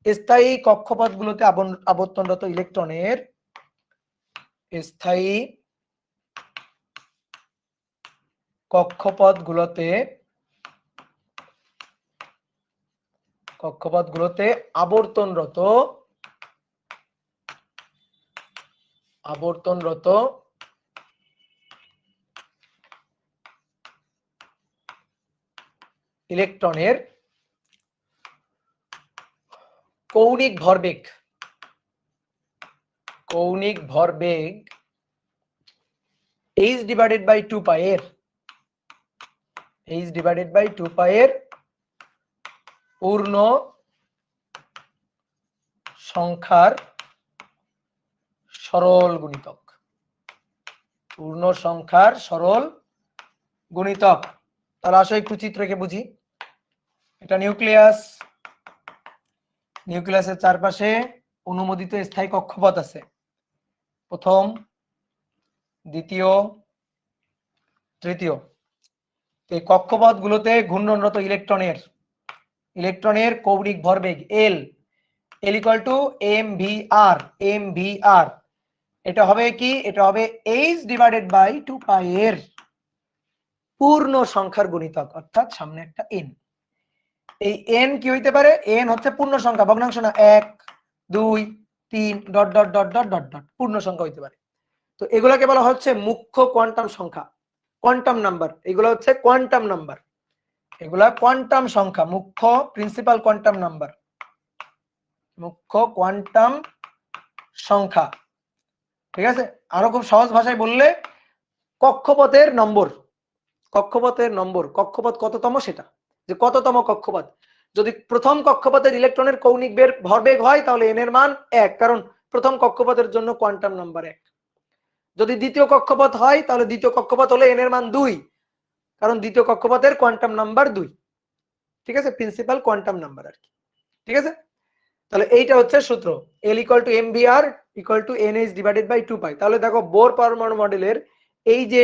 স্থায়ী কক্ষপথগুলোতে আবর্তনরত ইলেকট্রনের, স্থায়ী কক্ষপথগুলোতে আবর্তনরত ইলেকট্রনের কৌণিক ভরবেগ h ডিভাইডেড বাই 2 পাই এর, h ডিভাইডেড বাই 2 পাই এর পূর্ণ সংখ্যার সরল গুণিতক। পূর্ণ সংখ্যার সরল গুণিতক। তাহলে আসো একটু চিত্র এঁকে বুঝি। এটা নিউক্লিয়াস, নিউক্লিয়াসের চারপাশে অনুমোদিত স্থায়ী কক্ষপথ আছে, প্রথম, দ্বিতীয়, তৃতীয়। এই কক্ষপথগুলোতে ঘূর্ণনরত ইলেকট্রনের কৌণিক ভরবেগ L ইকুয়াল টু mvr। এটা হবে কি? এটা হবে h ডিভাইডেড বাই 2 পাই এর পূর্ণ সংখ্যার গুণিতক, অর্থাৎ সামনে একটা n। এই n কি হইতে পারে? n হচ্ছে পূর্ণ সংখ্যা, ভগ্নাংশ না। 1 2 3 dot dot dot dot dot dot, পূর্ণ সংখ্যা হইতে পারে। তো এগুলোকে বলা হচ্ছে মুখ্য কোয়ান্টাম সংখ্যা, কোয়ান্টাম নাম্বার। এগুলো হচ্ছে কোয়ান্টাম নাম্বার, এগুলা কোয়ান্টাম সংখ্যা, মুখ্য প্রিন্সিপাল কোয়ান্টাম নাম্বার, মুখ্য কোয়ান্টাম সংখ্যা। ঠিক আছে? আরো খুব সহজ ভাষায় বললে কক্ষপথের নম্বর, কক্ষপথ কততম সেটা, যে কততম কক্ষপথ। যদি প্রথম কক্ষপথের ইলেকট্রনের কৌণিক ভরবেগ হয় তাহলে n এর মান 1, কারণ প্রথম কক্ষপথের জন্য কোয়ান্টাম নাম্বার 1। যদি দ্বিতীয় কক্ষপথ হয় তাহলে দ্বিতীয় কক্ষপথ হলে n এর মান 2, কারণ দ্বিতীয় কক্ষপথের কোয়ান্টাম নাম্বার 2। ঠিক আছে? প্রিন্সিপাল কোয়ান্টাম নাম্বার আর কি। ঠিক আছে? তাহলে এইটা হচ্ছে সূত্র, L equal to mvr equal to nh divided by 2 pi. তাহলে দেখো বোর পরমাণু মডেলের এই যে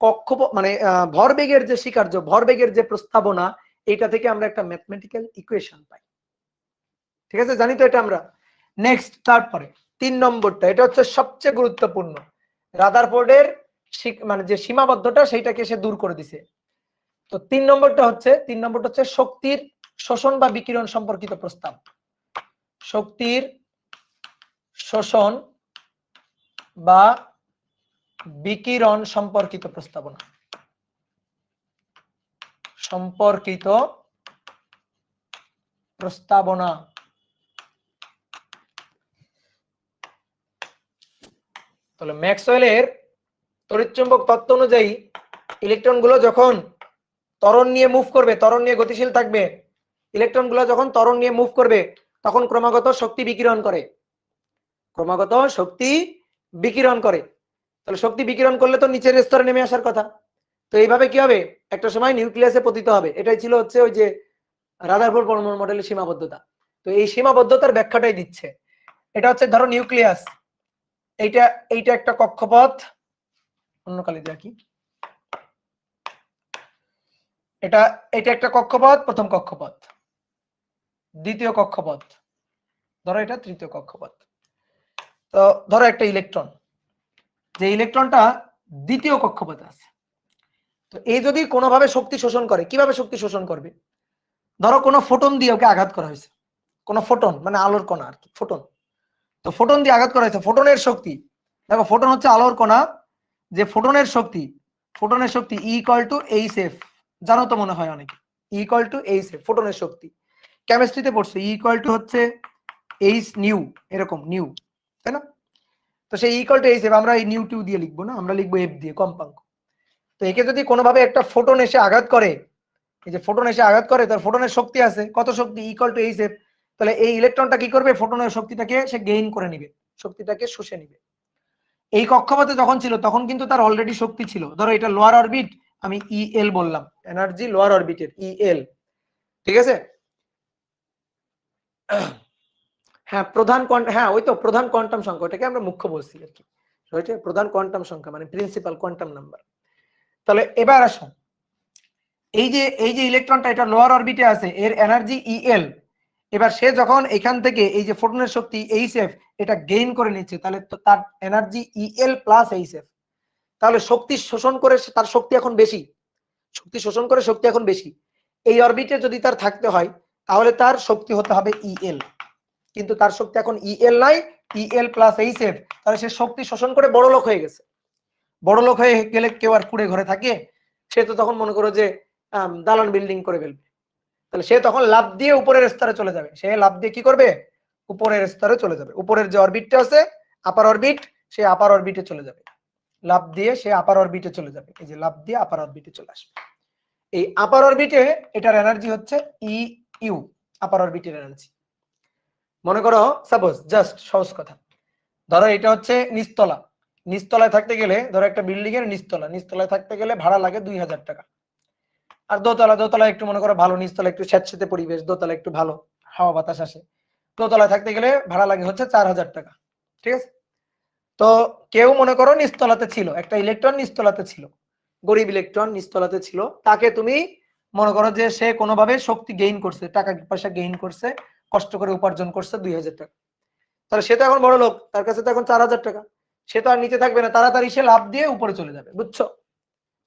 কক্ষপথ মানে ভরবেগের যে স্বীকার্য, ভরবেগের যে প্রস্তাবনা, এইটা থেকে আমরা একটা ম্যাথমেটিক্যাল ইকুয়েশন পাই। ঠিক আছে? জানি তো এটা আমরা। নেক্সট, তারপরে 3 নম্বরটা, এটা হচ্ছে সবচেয়ে গুরুত্বপূর্ণ। রাদারফোর্ডের মানে যে সীমাবদ্ধতা, সেইটাকে সে দূর করে দিছে। তো 3 নম্বরটা হচ্ছে শক্তির শোষণ বা বিকিরণ সম্পর্কিত প্রস্তাব। শক্তির শোষণ বা বিকিরণ সম্পর্কিত প্রস্তাবনা, তাহলে ম্যাক্সওয়েলের তড়িৎচুম্বক তত্ত্ব অনুযায়ী ইলেকট্রনগুলো যখন ত্বরণ নিয়ে মুভ করবে, ত্বরণ নিয়ে গতিশীল থাকবে, ইলেকট্রনগুলো যখন ত্বরণ নিয়ে মুভ করবে তখন ক্রমাগত শক্তি বিকিরণ করে, তাহলে শক্তি বিকিরণ করলে তো নিচের স্তরে নেমে আসার কথা। তো এইভাবে কি হবে? একটা সময় নিউক্লিয়াসে পতিত হবে। এটাই ছিল হচ্ছে ওই যে রাদারফোর্ড পরমাণু মডেলের সীমাবদ্ধতা। তো এই সীমাবদ্ধতার ব্যাখ্যাটাই দিচ্ছে। এটা হচ্ছে ধরো নিউক্লিয়াস, এইটা একটা কক্ষপথ, অন্য কালি দেয়া কি, এটা একটা কক্ষপথ, প্রথম কক্ষপথ, দ্বিতীয় কক্ষপথ, ধরো এটা তৃতীয় কক্ষপথ। তো ধরো একটা ইলেকট্রন, যে ইলেকট্রনটা দ্বিতীয় কক্ষপথে আছে। তো এই যদি কোনোভাবে শক্তি শোষণ করে, কিভাবে শক্তি শোষণ করবে? ধরো কোনো ফোটন দিয়ে ওকে আঘাত করা হয়েছে, কোনো ফোটন মানে আলোর কণা আর কি, ফোটন। তো ফোটন দিয়ে আঘাত করা হয়েছে, ফোটনের শক্তি, দেখো ফোটন হচ্ছে আলোর কণা, যে ফোটনের শক্তি E ইকুয়াল টু এইচএফ, জানো তো মনে হয় অনেকে, E ইকুয়াল টু এইচএফ ফোটনের শক্তি, কেমিস্ট্রিতে পড়ছো। E ইকুয়াল টু হচ্ছে এইচ নিউ, এরকম নিউ, তাই না? তো সেই ইকুয়াল টু এইচ এফ আমরা এই নিউ টু দিয়ে লিখবো না, আমরা লিখবো এফ দিয়ে, কম্পাঙ্ক। তো একে যদি কোনোভাবে একটা ফোটন এসে আঘাত করে, এই যে ফোটন এসে আঘাত করে, তার ফোটনের শক্তি আছে, কত শক্তি? Equal to H F. তাহলে এই ইলেকট্রনটা কি করবে? ফোটনের শক্তিটাকে সে গেইন করে নিবে, শক্তিটাকে শুষে নিবে। এই কক্ষপথে যখন ছিল তখন কিন্তু তার অলরেডি শক্তি ছিল। ধরো এটা লোয়ার অরবিট, আমি ইএল বললাম, এনার্জি লোয়ার অরবিটের ইএল, ঠিক আছে? হ্যাঁ প্রধান হ্যাঁ ওই তো প্রধান কোয়ান্টাম সংখ্যা, ওটাকে আমরা মুখ্য বলছি আর কি, ওইটা প্রধান কোয়ান্টাম সংখ্যা মানে প্রিন্সিপাল কোয়ান্টাম নাম্বার। তাহলে এবার আসো, এই যে ইলেকট্রনটা এটা লোয়ার অরবিটে আছে, এর এনার্জি ইএল। এবার সে যখন এখান থেকে এই যে ফোটনের শক্তি এইচএফ এটা গেইন করে নিচ্ছে, তাহলে তার এনার্জি ইএল প্লাস এইচএফ। তাহলে শক্তি শোষণ করে তার শক্তি এখন বেশি, শক্তি শোষণ করে শক্তি এখন বেশি। এই অরবিটে যদি তার থাকতে হয় তাহলে তার শক্তি হতে হবে ইএল, কিন্তু তার শক্তি এখন ইএল নাই, ইএল প্লাস এইচএফ। তাহলে সে শক্তি শোষণ করে বড় লোক হয়ে গেছে। বড় লোক হয়ে গেলে কেউ আর কুড়ে ঘরে থাকে? সে তো তখন মনে করো যে দালান বিল্ডিং করে ফেলবে। তাহলে সে তখন লাফ দিয়ে উপরের স্তরে চলে যাবে। সে লাফ দিয়ে কি করবে? উপরের স্তরে চলে যাবে। উপরের যে অরবিটটা আছে আপার অরবিট, সে আপার অরবিটে চলে যাবে। লাফ দিয়ে সে আপার অরবিটে চলে যাবে, এই যে লাফ দিয়ে আপার অরবিটে চলে আসবে। এই আপার অরবিটে এটার এনার্জি হচ্ছে ই ইউ, আপার অরবিটের এনার্জি। মনে করো সাপোজ জাস্ট সহজ কথা, ধরো এটা হচ্ছে নিচতলা, নিচতলায় থাকতে গেলে ধরো একটা বিল্ডিং এর নিচতলা, নিচতলায় থাকতে গেলে ভাড়া লাগে 2000 টাকা। আর দোতলা, দোতলা একটু মনে করো ভালো, নিচতলা একটু স্যাঁতসেঁতে পরিবেশ, দোতলা একটু ভালো হাওয়া বাতাস আসে। দোতলায় থাকতে গেলে ভাড়া লাগে হচ্ছে 4000 টাকা, ঠিক আছে? তো কেউ মনে করো নিচতলাতে ছিল, একটা ইলেকট্রন নিচতলাতে ছিল, গরিব ইলেকট্রন নিচতলাতে ছিল, তাকে তুমি মনে করো যে সে কোনোভাবে শক্তি গেইন করছে, টাকা পয়সা গেইন করছে, কষ্ট করে উপার্জন করছে 2000 টাকা। তাহলে সে তো এখন বড় লোক, তার কাছে তো এখন 4000 টাকা, সে তো আর নিচে থাকবে না, তাড়াতাড়ি সে লাফ দিয়ে উপরে চলে যাবে, বুঝছো?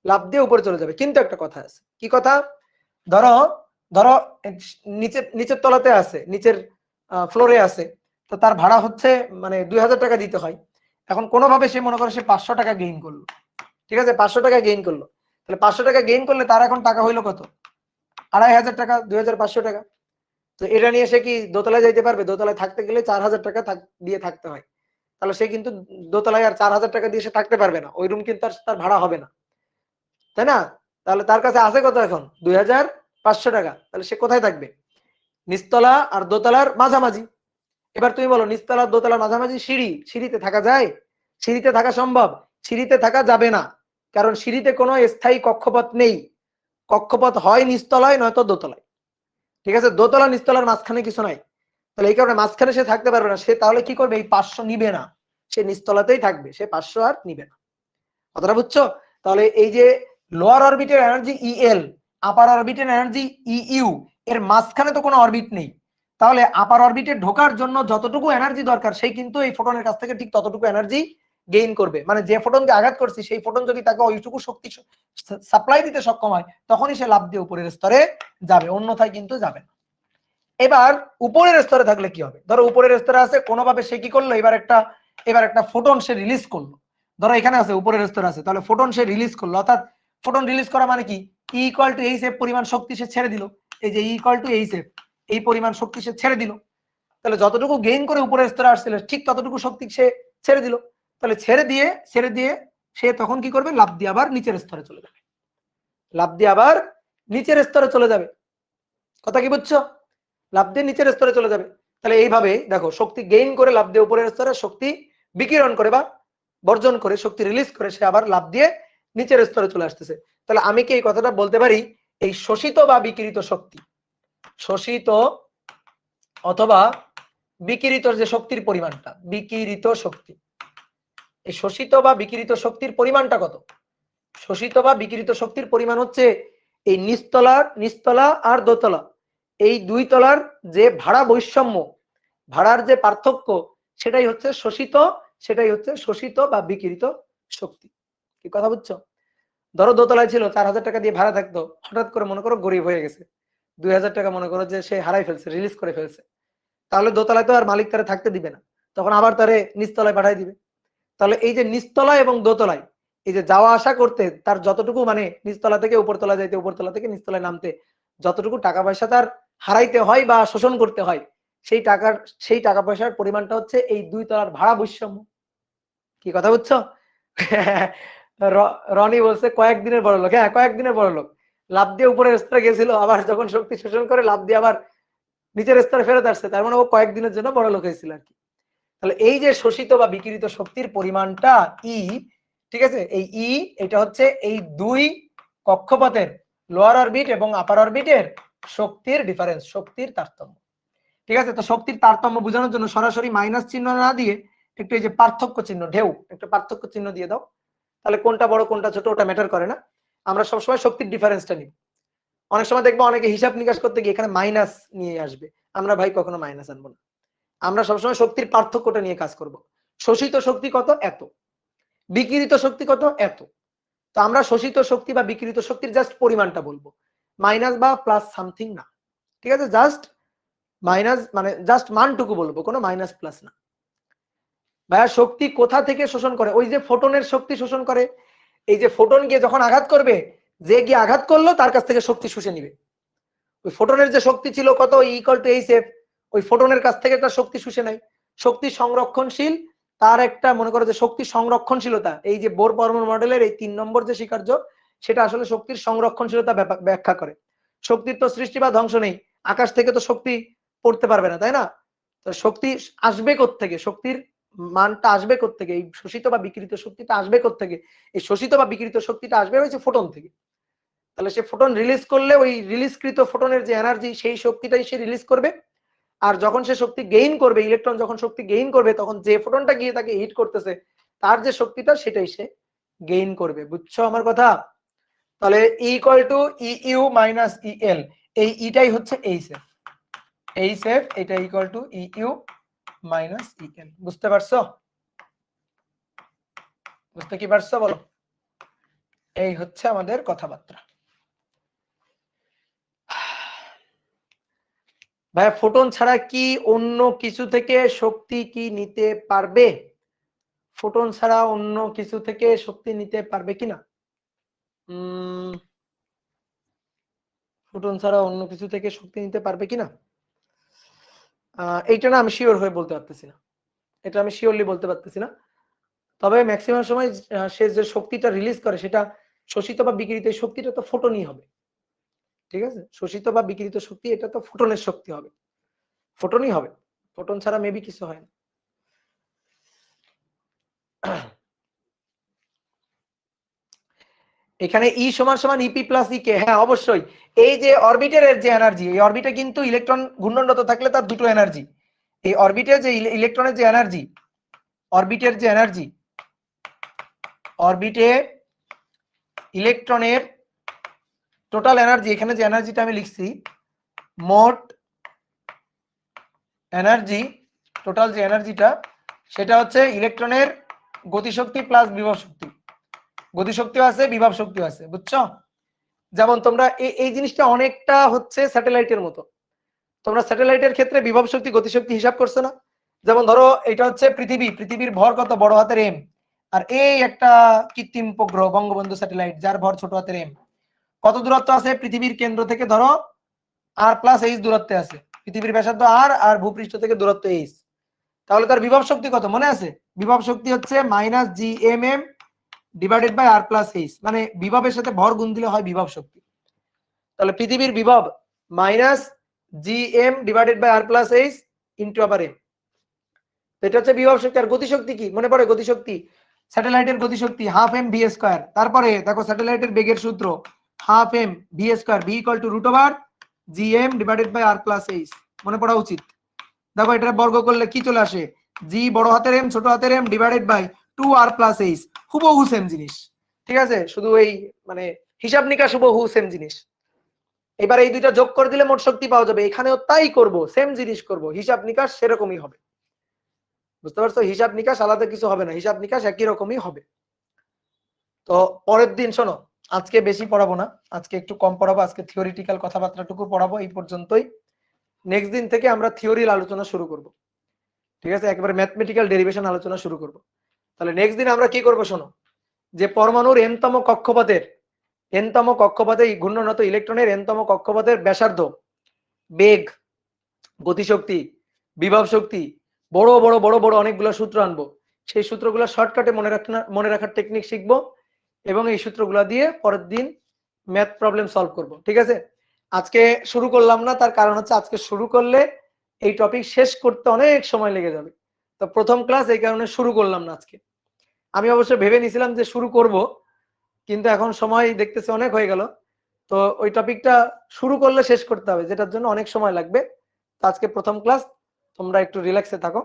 লাফ দিয়ে উপরে চলে যাবে। কিন্তু একটা কথা আছে, কি কথা? ধরো ধরো নিচের তলাতে আছে, নিচের ফ্লোরে আছে, তো তার ভাড়া হচ্ছে মানে 2000 টাকা দিতে হয়। এখন কোনোভাবে সে মনে করে সে 500 টাকা গেইন করলো, ঠিক আছে? 500 টাকা গেইন করলো, তাহলে 500 টাকা গেইন করলে তার এখন টাকা হইলো কত? 2500 টাকা, 2500 টাকা। তো এটা নিয়ে সে কি দোতলায় যাইতে পারবে? দোতলায় থাকতে গেলে 4000 টাকা দিয়ে থাকতে হয়। তাহলে সে কিন্তু দোতলায় আর 4000 টাকা দিয়ে সে থাকতে পারবে না, ওই রুম কিন্তু তার ভাড়া হবে না, তাই না? তাহলে তার কাছে আছে কত এখন? 2500 টাকা। তাহলে সে কোথায় থাকবে? নিচতলা আর দোতলার মাঝামাঝি। এবার তুমি বলো নিচতলা দোতলার মাঝামাঝি সিঁড়ি, সিঁড়িতে থাকা যায়? সিঁড়িতে থাকা সম্ভব? সিঁড়িতে থাকা যাবে না, কারণ সিঁড়িতে কোনো স্থায়ী কক্ষপথ নেই। কক্ষপথ হয় নিচতলায় নয়তো দোতলায়, ঠিক আছে? দোতলা নিচতলার মাঝখানে কিছু নাই। তাহলে এই কারণে মাঝখানে সে থাকতে পারবে না। সে তাহলে কি করবে? এই 500 নিবে না, সে নিচতলাতেই থাকবে, সে 500 আর নিবে না। কথাটা বুঝছো? তাহলে এই যে লোয়ার অরবিটের এনার্জি ইএল, আপার অরবিটের এনার্জি ইইউ, এর মাঝখানে তো কোনো অরবিট নেই। তাহলে আপার অরবিটে ঢোকার জন্য যতটুকু এনার্জি দরকার সেই কিন্তু এই ফোটনের কাছ থেকে ঠিক ততটুকু এনার্জি গেইন করবে। মানে যে ফোটনকে আঘাত করছি সেই ফোটন যদি তাকে ওইটুকু শক্তি সাপ্লাই দিতে সক্ষম হয় তখনই সে লাফ দিয়ে উপরের স্তরে যাবে, অন্যথায় কিন্তু যাবে না। এবার উপরের স্তরে থাকলে কি হবে? ধরো উপরের স্তরে আছে, কোনোভাবে সে কি করলো? এবার একটা ফোটন সে রিলিজ করলো। ধরো এখানে আছে, উপরের স্তরে আছে, তাহলে ফোটন সে রিলিজ করলো। অর্থাৎ ফোটন রিলিজ করা মানে কি? ই ইকুয়াল টু এইচ এফ পরিমাণ শক্তি সে ছেড়ে দিল। এই যে ই ইকুয়াল টু এইচ এফ, এই পরিমাণ শক্তি সে ছেড়ে দিল। তাহলে যতটুকু গেইন করে উপরের স্তরে আসছিল ঠিক ততটুকু শক্তি সে ছেড়ে দিল। তাহলে ছেড়ে দিয়ে সে তখন কি করবে? লাফ দিয়ে আবার নিচের স্তরে চলে যাবে, লাফ দিয়ে আবার নিচের স্তরে চলে যাবে। কথা কি বুঝছো? লাফ দিয়ে নিচের স্তরে চলে যাবে। তাহলে এইভাবে দেখো, শক্তি গেইন করে লাফ দিয়ে উপরের স্তরে, শক্তি বিকিরণ করে বা বর্জন করে, শক্তি রিলিজ করে সে আবার লাফ দিয়ে নিচের স্তরে চলে আসতেছে। তাহলে আমি কি এই কথাটা বলতে পারি এই শোষিত বা বিকিরিত শক্তি, শোষিত অথবা বিকিরিত যে শক্তির পরিমাণটা, বিকিরিত শক্তি, এই শোষিত বা বিকিরিত শক্তির পরিমাণটা কত? শোষিত বা বিকিরিত শক্তির পরিমাণ হচ্ছে এই নিচতলা আর দোতলা, এই দুই তলার যে ভাড়া বৈষম্য, ভাড়ার যে পার্থক্য, সেটাই হচ্ছে শোষিত, সেটাই হচ্ছে শোষিত বা বিকিরিত শক্তি। কি কথা বুঝছো? ধরো দোতলায় ছিল, 4000 টাকা দিয়ে ভাড়া থাকতো, হঠাৎ করে মনে করো গরিব হয়ে গেছে, 2000 টাকা মনে করো যে সে হারাই ফেলছে, রিলিজ করে ফেলছে। তাহলে দোতলায় তো আর মালিক তারে থাকতে দিবে না, তখন আবার তারে নিচতলায় পাঠাই দিবে। তাহলে এই যে নিচতলায় এবং দোতলায় এই যে যাওয়া আসা করতে তার যতটুকু মানে নিচতলা থেকে উপরতলা যাইতে, উপরতলা থেকে নিচতলায় নামতে যতটুকু টাকা পয়সা তার হারাইতে হয় বা শোষণ করতে হয়, সেই টাকা পয়সার পরিমাণটা হচ্ছে এই দুই তলার ভাড়া বৈষম্য। কি কথা বুঝছো? রনি বলছে কয়েকদিনের বড় লোক। হ্যাঁ, কয়েকদিনের বড় লোক। লাভ দিয়ে উপরের স্তরে গেছিল, আবার যখন শক্তি শোষণ করে লাভ দিয়ে আবার নিচের স্তরে ফেরত আসছে, তার মানে ও কয়েকদিনের জন্য বড় লোক হয়েছিল আর কি। তাহলে এই যে শোষিত বা বিকিরিত শক্তির পরিমাণটা ই, ঠিক আছে, এই ই এটা হচ্ছে এই দুই কক্ষপথের লোয়ার অরবিট এবং আপার অরবিটের শক্তির ডিফারেন্স, শক্তির তারতম্য। ঠিক আছে, তো শক্তির তারতম্য বোঝানোর জন্য সরাসরি মাইনাস চিহ্ন না দিয়ে একটু এই যে পার্থক্য চিহ্ন, ঢেউ, একটা পার্থক্য চিহ্ন দিয়ে দাও, তাহলে কোনটা বড় কোনটা ছোট ওটা ম্যাটার করে না। আমরা সবসময় শক্তির ডিফারেন্সটা নিব। অনেক সময় দেখবো অনেকে হিসাব নিকাশ করতে গিয়ে এখানে মাইনাস নিয়ে আসবে, আমরা ভাই কখনো মাইনাস আনবো না। আমরা সবসময় শক্তির পার্থক্যটা নিয়ে কাজ করব। শোষিত শক্তি কত, এত, বিকিরিত শক্তি কত, এত। তো আমরা শোষিত শক্তি বা বিকিরিত শক্তির জাস্ট পরিমাণটা বলবো, মাইনাস বা প্লাস সামথিং না। ঠিক আছে, জাস্ট মাইনাস মানে জাস্ট মানটুকু বলবো, কোনো মাইনাস প্লাস না। ভাইয়া শক্তি কোথা থেকে শোষণ করে? ওই যে ফোটনের শক্তি শোষণ করে। এই যে ফোটন গিয়ে যখন আঘাত করবে, যে গিয়ে আঘাত করলো তার কাছ থেকে শক্তি শুষে নিবে। ওই ফোটনের যে শক্তি ছিল কত, ইকুয়াল টু এইচ এফ, ওই ফোটনের কাছ থেকে একটা শক্তি শুষে নেয়। শক্তি সংরক্ষণশীল, তার একটা মনে করো যে শক্তি সংরক্ষণশীলতা, এই যে বোর পরমাণু মডেলের এই 3 নম্বর যে স্বীকার্য, সেটা আসলে শক্তির সংরক্ষণশীলতা ব্যাখ্যা করে। শক্তির তো সৃষ্টি বা ধ্বংস নেই, আকাশ থেকে তো শক্তি পড়তে পারবে না, তাই না? তো শক্তি আসবে কোত্থেকে, শক্তির মানটা আসবে কোত্থেকে, এই শোষিত বা বিকৃত শক্তিটা আসবে কোত্থেকে? এই শোষিত বা বিকৃত শক্তিটা আসবে হচ্ছে ফোটন থেকে। তাহলে সে ফোটন রিলিজ করলে ওই রিলিজকৃত ফোটনের যে এনার্জি, সেই শক্তিটাই সে রিলিজ করবে। আর যখন সে শক্তি গেইন করবে, ইলেকট্রন যখন শক্তি গেইন করবে, তখন যে ফোটনটা গিয়ে তাকে হিট করতেছে তার যে শক্তিটা সেটাই সে গেইন করবে। বুঝছো আমার কথা? তাহলে E equal to U minus EL, এই ইটাই হচ্ছে এইচএফ। এইচএফ এটা equal to U minus EL. বুঝতে পারছো? বুঝতে কি পারছো বলো? এই হচ্ছে আমাদের কথাবার্তা। ভাইয়া ফোটন ছাড়া কি অন্য কিছু থেকে শক্তি কি নিতে পারবে? ফোটন ছাড়া অন্য কিছু থেকে শক্তি নিতে পারবে কিনা? ফোটন ছাড়া অন্য কিছু থেকে শক্তি নিতে পারবে কিনা, এইটা না আমি শিওর হয়ে বলতে পারতেছি না, এটা আমি শিওরলি বলতে পারতেছি না। তবে ম্যাক্সিমাম সময় সে যে শক্তিটা রিলিজ করে সেটা শোষিত বা বিকিরিত শক্তিটা তো ফোটনই হবে। ঠিক আছে, শোষিত বা বিকিরিত শক্তি এটা তো ফোটনের শক্তি হবে, ফোটনই হবে, ফোটন ছাড়া মেবি কিছু হয় না। এখানে ই সমান সমান ইপি প্লাস ইকে, হ্যাঁ অবশ্যই। এই যে অরবিটের যে এনার্জি, এই অরবিটে কিন্তু ইলেকট্রন ঘূর্ণনরত থাকলে তার দুটো এনার্জি, এই অরবিটের যে ইলেকট্রনের যে এনার্জি, অরবিটের যে এনার্জি, অরবিটে ইলেকট্রনের টোটাল এনার্জি, এখানে যে এনার্জিটা আমি লিখছি মোট এনার্জি, টোটাল যে এনার্জিটা সেটা হচ্ছে ইলেকট্রনের গতিশক্তি প্লাস বিভব শক্তি। গতিশক্তিও আছে, বিভব শক্তিও আছে, বুঝছো? যেমন তোমরা এই জিনিসটা অনেকটা হচ্ছে স্যাটেলাইটের মতো। তোমরা স্যাটেলাইটের ক্ষেত্রে বিভব শক্তি গতিশক্তি হিসাব করছো না? যেমন ধরো এটা হচ্ছে পৃথিবী, পৃথিবীর ভর কত, বড় হাতের এম, আর এই একটা কৃত্রিম উপগ্রহ বঙ্গবন্ধু স্যাটেলাইট যার ভর ছোট হাতের এম। কত দূরত্ব আছে পৃথিবীর কেন্দ্র থেকে? ধরো আর প্লাস এইচ দূরত্বে আছে, পৃথিবীর ব্যাসার্ধ আর ভূপৃষ্ঠ থেকে দূরত্ব এইচ। তাহলে তার বিভব শক্তি কত মনে আছে? বিভব শক্তি হচ্ছে minus G M M divided by R plus H, মানে বিভবের সাথে ভর গুণ দিলে হয় বিভব শক্তি। তাহলে পৃথিবীর বিভব minus G M divided by R plus H into আবার এম, এটা হচ্ছে বিভব শক্তি। আর গতিশক্তি কি মনে পড়ে? গতিশক্তি স্যাটেলাইটের গতিশক্তি হাফ এম ভি স্কয়ার। তারপরে দেখো স্যাটেলাইটের বেগের সূত্র half M V square, V equal to root over G M divided by R plus H, মনে পড়া উচিত। দেখো এটা বর্গ করলে কি চলে আসে? জি বড় হাতের এম ছোট হাতের M divided by 2 R plus H, হুবহু সেম জিনিস। ঠিক আছে, শুধু এই মানে হিসাব নিকাশ হুবহু সেম জিনিস। এবার এই দুইটা যোগ করে দিলে মোট শক্তি পাওয়া যাবে। এখানেও তাই করব, সেম জিনিস করব, হিসাব নিকাশ সেরকমই হবে। বুঝতে পারছো? হিসাব নিকাশ আলাদা কিছু হবে না, হিসাব নিকাশ একই রকমই হবে। তো পরের দিন শোনো, আজকে বেশি পড়াবো না, আজকে একটু কম পড়াবো, আজকে থিওরিটিক্যাল কথাবার্তাটুকু পড়াবো এই পর্যন্তই। নেক্সট দিন থেকে আমরা থিওরির আলোচনা শুরু করব। ঠিক আছে, একেবারে ম্যাথমেটিক্যাল ডেরিভেশন আলোচনা শুরু করব। তাহলে নেক্সট দিন আমরা কি করব শোনো, যে পরমাণুর এনতম কক্ষপথের এই ঘূর্ণনত ইলেকট্রনের এনতম কক্ষপথের ব্যাসার্ধ, বেগ, গতিশক্তি, বিভব শক্তি, বড় বড় অনেকগুলো সূত্র আনবো। সেই সূত্রগুলো শর্টকাটে মনে রাখার টেকনিক শিখবো এবং এই সূত্রগুলো দিয়ে পরের দিন ম্যাথ প্রবলেম সলভ করব। ঠিক আছে, আজকে শুরু করলাম না, তার কারণ হচ্ছে আজকে শুরু করলে এই টপিক শেষ করতে অনেক সময় লেগে যাবে। তো প্রথম ক্লাস এই কারণে শুরু করলাম না আজকে। আমি অবশ্য ভেবে নিয়েছিলাম যে শুরু করব, কিন্তু এখন সময় দেখতেছি অনেক হয়ে গেল। তো ওই টপিকটা শুরু করলে শেষ করতে হবে, যেটার জন্য অনেক সময় লাগবে। তো আজকে প্রথম ক্লাস, তোমরা একটু রিল্যাক্সে থাকো।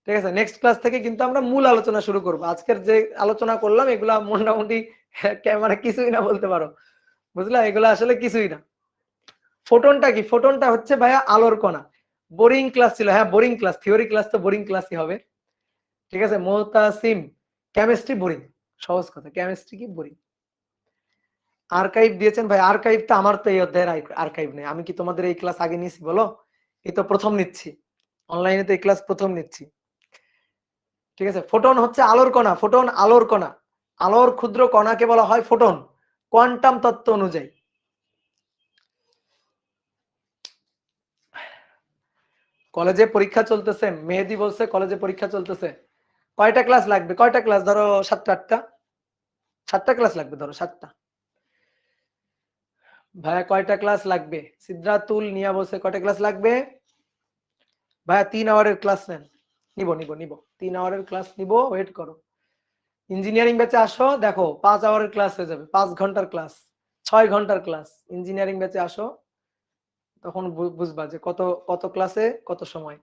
ঠিক আছে, নেক্সট ক্লাস থেকে কিন্তু আমরা মূল আলোচনা শুরু করব। আজকের যে আলোচনা করলাম এগুলা মোটামুটি মানে কিছুই না বলতে পারো, বুঝলা, এগুলো আসলে কিছুই না। ফোটনটা কি? ফোটনটা হচ্ছে ভাইয়া আলোর কণা। বোরিং ক্লাস ছিল, হ্যাঁ বোরিং ক্লাস, থিওরি ক্লাস তো বোরিং ক্লাসই হবে। ঠিক আছে, মোতাসিম, কেমিস্ট্রি বোরিং, সহজ কথা, কেমিস্ট্রি কি বোরিং। আর্কাইভ দিয়েছেন ভাই, আর্কাইভটা আমার তো এই অধ্যায়ের আর্কাইভ নেই। আমি কি তোমাদের এই ক্লাস আগে নিয়েছি বলো? এই তো প্রথম নিচ্ছি, অনলাইনে তো এই ক্লাস প্রথম নিচ্ছি। ঠিক আছে, ফোটন হচ্ছে আলোর কণা, ফোটন আলোর কণা, আলোর ক্ষুদ্র কণাকে বলা হয় ফোটন, কোয়ান্টাম তত্ত্ব অনুযায়ী। কলেজে পরীক্ষা চলতেছে, মেহেদি বলছে কলেজে পরীক্ষা চলতেছে। কয়টা ক্লাস লাগবে? কয়টা ক্লাস? ধরো 7টা 8টা, 7টা ক্লাস লাগবে, ধরো 7টা। ভাইয়া কয়টা ক্লাস লাগবে? সিদ্ধাতুল নিয়া বলছে কয়টা ক্লাস লাগবে? ভাইয়া 3 আওয়ারের ক্লাস নেন। নিব নিব নিব 3 আওয়ারের ক্লাস নিব, ওয়েট করো। ইঞ্জিনিয়ারিং ব্যাচে আসো, দেখো 5 আওয়ারের ক্লাস হয়ে যাবে, 5 ঘন্টার ক্লাস, 6 ঘন্টার ক্লাস। ইঞ্জিনিয়ারিং ব্যাচে আসো, তখন বুঝবা যে কত কত ক্লাসে কত সময়।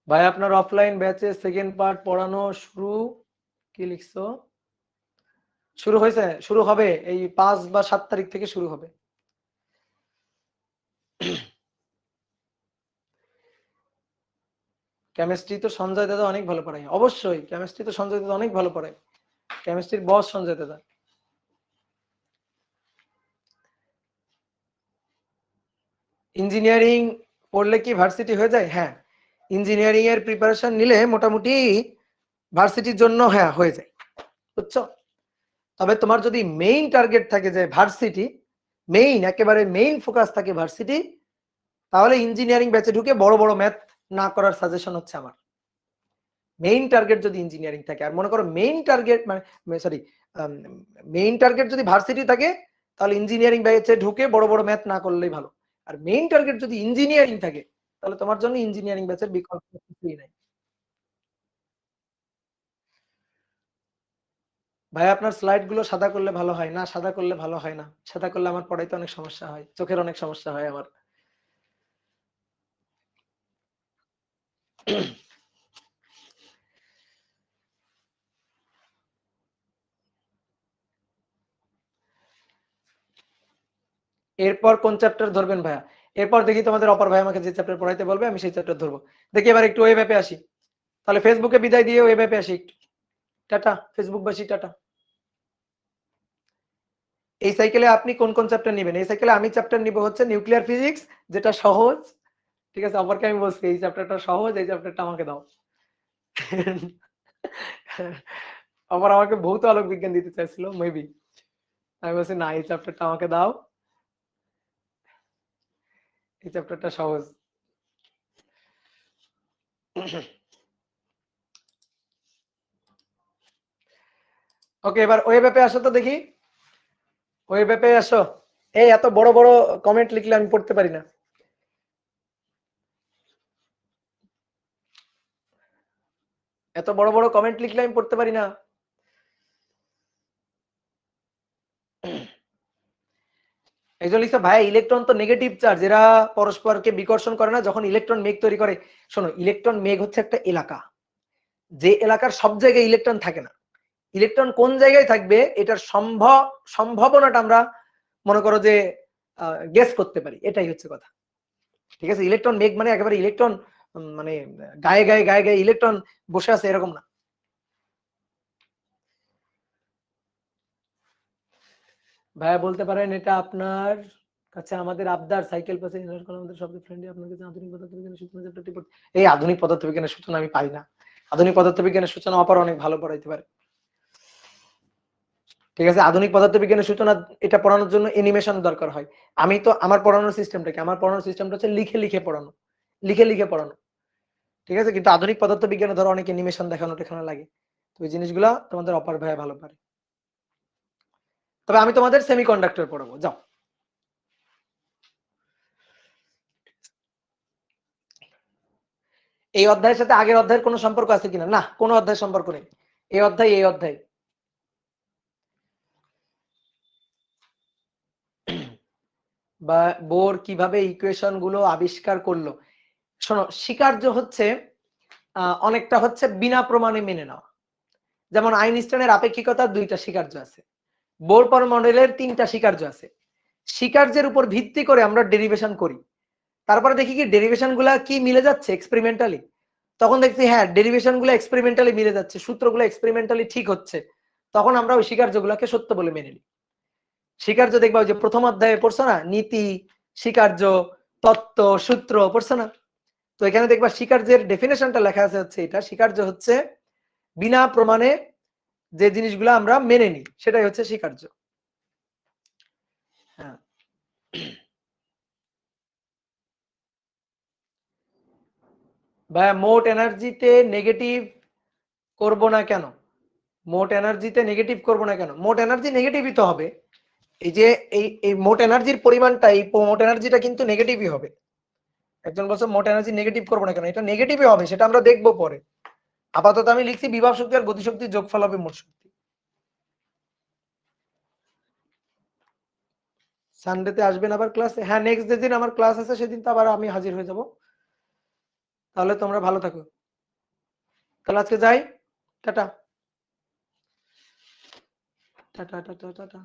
ভাই আপনার অফলাইন ব্যাচে সেকেন্ড পার্ট পড়ানো শুরু, কি লিখছো? শুরু হয়েছে? শুরু হবে এই 5 বা 7 তারিখ থেকে শুরু হবে। কেমিস্ট্রি তো সঞ্জয় দাদা অনেক ভালো পড়ায়, অবশ্যই কেমিস্ট্রি তো সঞ্জয় দাদা অনেক ভালো পড়ায়, কেমিস্ট্রির বস সঞ্জয় দাদা। ইঞ্জিনিয়ারিং পড়লে কি ভার্সিটি হয়ে যায়? হ্যাঁ, ইঞ্জিনিয়ারিং এর প্রিপারেশন নিলে মোটামুটি ভার্সিটির জন্য হ্যাঁ হয়ে যায়, বুঝছো। তবে তোমার যদি মেইন টার্গেট থাকে যে ভার্সিটি, মেইন একেবারে মেইন ফোকাস থাকে ভার্সিটি, তাহলে ইঞ্জিনিয়ারিং ব্যাচে ঢুকে বড় বড় ম্যাথ না করার সাজেশন হচ্ছে আমার। মেইন টার্গেট যদি ইঞ্জিনিয়ারিং থাকে, আর মনে করো মেইন টার্গেট মানে সরি, মেইন টার্গেট যদি ভার্সিটি থাকে, তাহলে ইঞ্জিনিয়ারিং ব্যাচে ঢুকে বড় বড় ম্যাথ না করলেই ভালো। আর মেইন টার্গেট যদি ইঞ্জিনিয়ারিং থাকে, তাহলে তোমার জন্য ইঞ্জিনিয়ারিং ব্যাচের বিকল্প কিছুই নাই। ভাই আপনার স্লাইড গুলো সাদা করলে ভালো হয় না? সাদা করলে ভালো হয় না, সাদা করলে আমার পড়াইতে অনেক সমস্যা হয়, চোখের অনেক সমস্যা হয় আমার। এরপর কোন চ্যাপ্টার ধরবেন ভাইয়া? এরপর দেখি তোমাদের অপর ভাই আমাকে যে চ্যাপ্টার পড়াইতে বলবে আমি সেই চ্যাপ্টার ধরবো। দেখি এবার একটু ওয়েব অ্যাপে আসি, তাহলে ফেসবুকে বিদায় দিয়ে ওয়েব অ্যাপে আসি একটু। টাটা ফেসবুকবাসী, টাটা। এই সাইকেলে আপনি কোন কোন চ্যাপ্টার নেবেন? এই সাইকেলে আমি চ্যাপ্টার নিব হচ্ছে নিউক্লিয়ার ফিজিক্স, যেটা সহজ। ঠিক আছে, অপরকে আমি বলছি এই চ্যাপ্টারটা সহজ, এই চ্যাপ্টারটা আমাকে দাও। আবার আমাকে ভৌত আলোক বিজ্ঞান দিতে চাইছিল মেবি, আমি বলছি না এই চ্যাপ্টারটা আমাকে দাও, এই চ্যাপ্টারটা সহজ। ওকে, এবার ওয়েব অ্যাপে আসো তো দেখি, ওয়েব অ্যাপে আসো। এই এত বড় বড় কমেন্ট লিখলে আমি পড়তে পারি না। এত বড় বড় কমেন্ট লিখলে আমি পড়তে পারি না। একজন লিখছে ভাই ইলেকট্রন তো নেগেটিভ চার্জ, এরা পরস্পরকে বিকর্ষণ করে না যখন ইলেকট্রন মেঘ তৈরি করে। শোনো, ইলেকট্রন মেঘ হচ্ছে একটা এলাকা, যে এলাকার সব জায়গায় ইলেকট্রন থাকে না। ইলেকট্রন কোন জায়গায় থাকবে এটার সম্ভাবনাটা আমরা মনে করো যে গেস করতে পারি, এটাই হচ্ছে কথা। ঠিক আছে, ইলেকট্রন মেঘ মানে একেবারে ইলেকট্রন মানে গায়ে গায়ে গায়ে গায়ে ইলেকট্রন বসে আছে এরকম না। ভাইয়া বলতে পারেন এটা আপনার কাছে আমাদের আবদার, সাইকেল পাশে আমাদের সব ফ্রেন্ডই আপনার কাছে আধুনিক পদার্থবিজ্ঞানের সূচনা চ্যাপ্টারটি পড়তে। এই আধুনিক পদার্থবিজ্ঞানের সূচনা আমি পাই না, আধুনিক পদার্থবিজ্ঞানের সূচনা অপার অনেক ভালো পড়াইতে পারে। ঠিক আছে, আধুনিক পদার্থবিজ্ঞানের সূচনা এটা পড়ানোর জন্য অ্যানিমেশন দরকার হয়। আমি তো আমার পড়ানোর সিস্টেমটা কি? আমার পড়ানোর সিস্টেমটা হচ্ছে লিখে লিখে পড়ানো। লিখে লিখে পড়ানো, ঠিক আছে? কিন্তু আধুনিক পদার্থবিজ্ঞানে ধরো অনেক অ্যানিমেশন দেখানো টেখানো লাগে, তো ওই জিনিসগুলা তোমাদের অপার ভাইয়া ভালো পারে। তবে আমি তোমাদের সেমিকন্ডাক্টর পড়াবো, যাও। এই অধ্যায়ের সাথে আগের অধ্যায়ের কোনো সম্পর্ক আছে কিনা? না, কোনো অধ্যায়ের সম্পর্ক নেই। এই অধ্যায় এই অধ্যায়। বা বোর কিভাবে ইকুয়েশন গুলো আবিষ্কার করলো। শোনো, স্বীকার্য হচ্ছে অনেকটা হচ্ছে বিনা প্রমাণে মেনে নেওয়া। যেমন আইনস্টাইনের আপেক্ষিকতার 2টা স্বীকার্য আছে, বোর পরমণ্ডলের 3টা স্বীকার্য আছে। স্বীকার্যের উপর ভিত্তি করে আমরা ডেরিভেশন করি, তারপরে দেখি কি ডেরিভেশন গুলা কি মিলে যাচ্ছে এক্সপেরিমেন্টালি। তখন দেখছি হ্যাঁ ডেরিভেশন গুলো এক্সপেরিমেন্টালি মিলে যাচ্ছে, সূত্রগুলো এক্সপেরিমেন্টালি ঠিক হচ্ছে, তখন আমরা ওই স্বীকার্যগুলোকে সত্য বলে মেনে নিই। স্বীকার্য দেখবা ওই যে প্রথম অধ্যায়ে পড়ছো না, নীতি, স্বীকার্য, তত্ত্ব, সূত্র পড়ছো না? তো এখানে দেখবা স্বীকার্যের ডেফিনেশনটা লেখা আছে হচ্ছে এটা, স্বীকার্য হচ্ছে বিনা প্রমাণে যে জিনিসগুলো আমরা মেনে নিই সেটাই হচ্ছে স্বীকার্য। হ্যাঁ, ভাইয়া মোট এনার্জিতে নেগেটিভ করব না কেন? মোট এনার্জিতে নেগেটিভ করব না কেন? মোট এনার্জি নেগেটিভই তো হবে। এই যে এই মোট এনার্জির পরিমাণটা, এই মোট এনার্জিটা কিন্তু নেগেটিভই হবে। একজন বলছে মোট এনার্জি নেগেটিভ করব না কেন, এটা নেগেটিভই হবে, সেটা আমরা দেখবো পরে। আপাতত আমি লিখছি বিভব শক্তি আর গতিশক্তির যোগফল হবে মোট শক্তি। সানডেতে আসবেন আবার ক্লাসে? হ্যাঁ, নেক্সট যেদিন আমার ক্লাস আছে সেদিন তো আবার আমি হাজির হয়ে যাব। তাহলে তোমরা ভালো থাকো। তাহলে আজকে যাই, টাটা। Tata tata tata.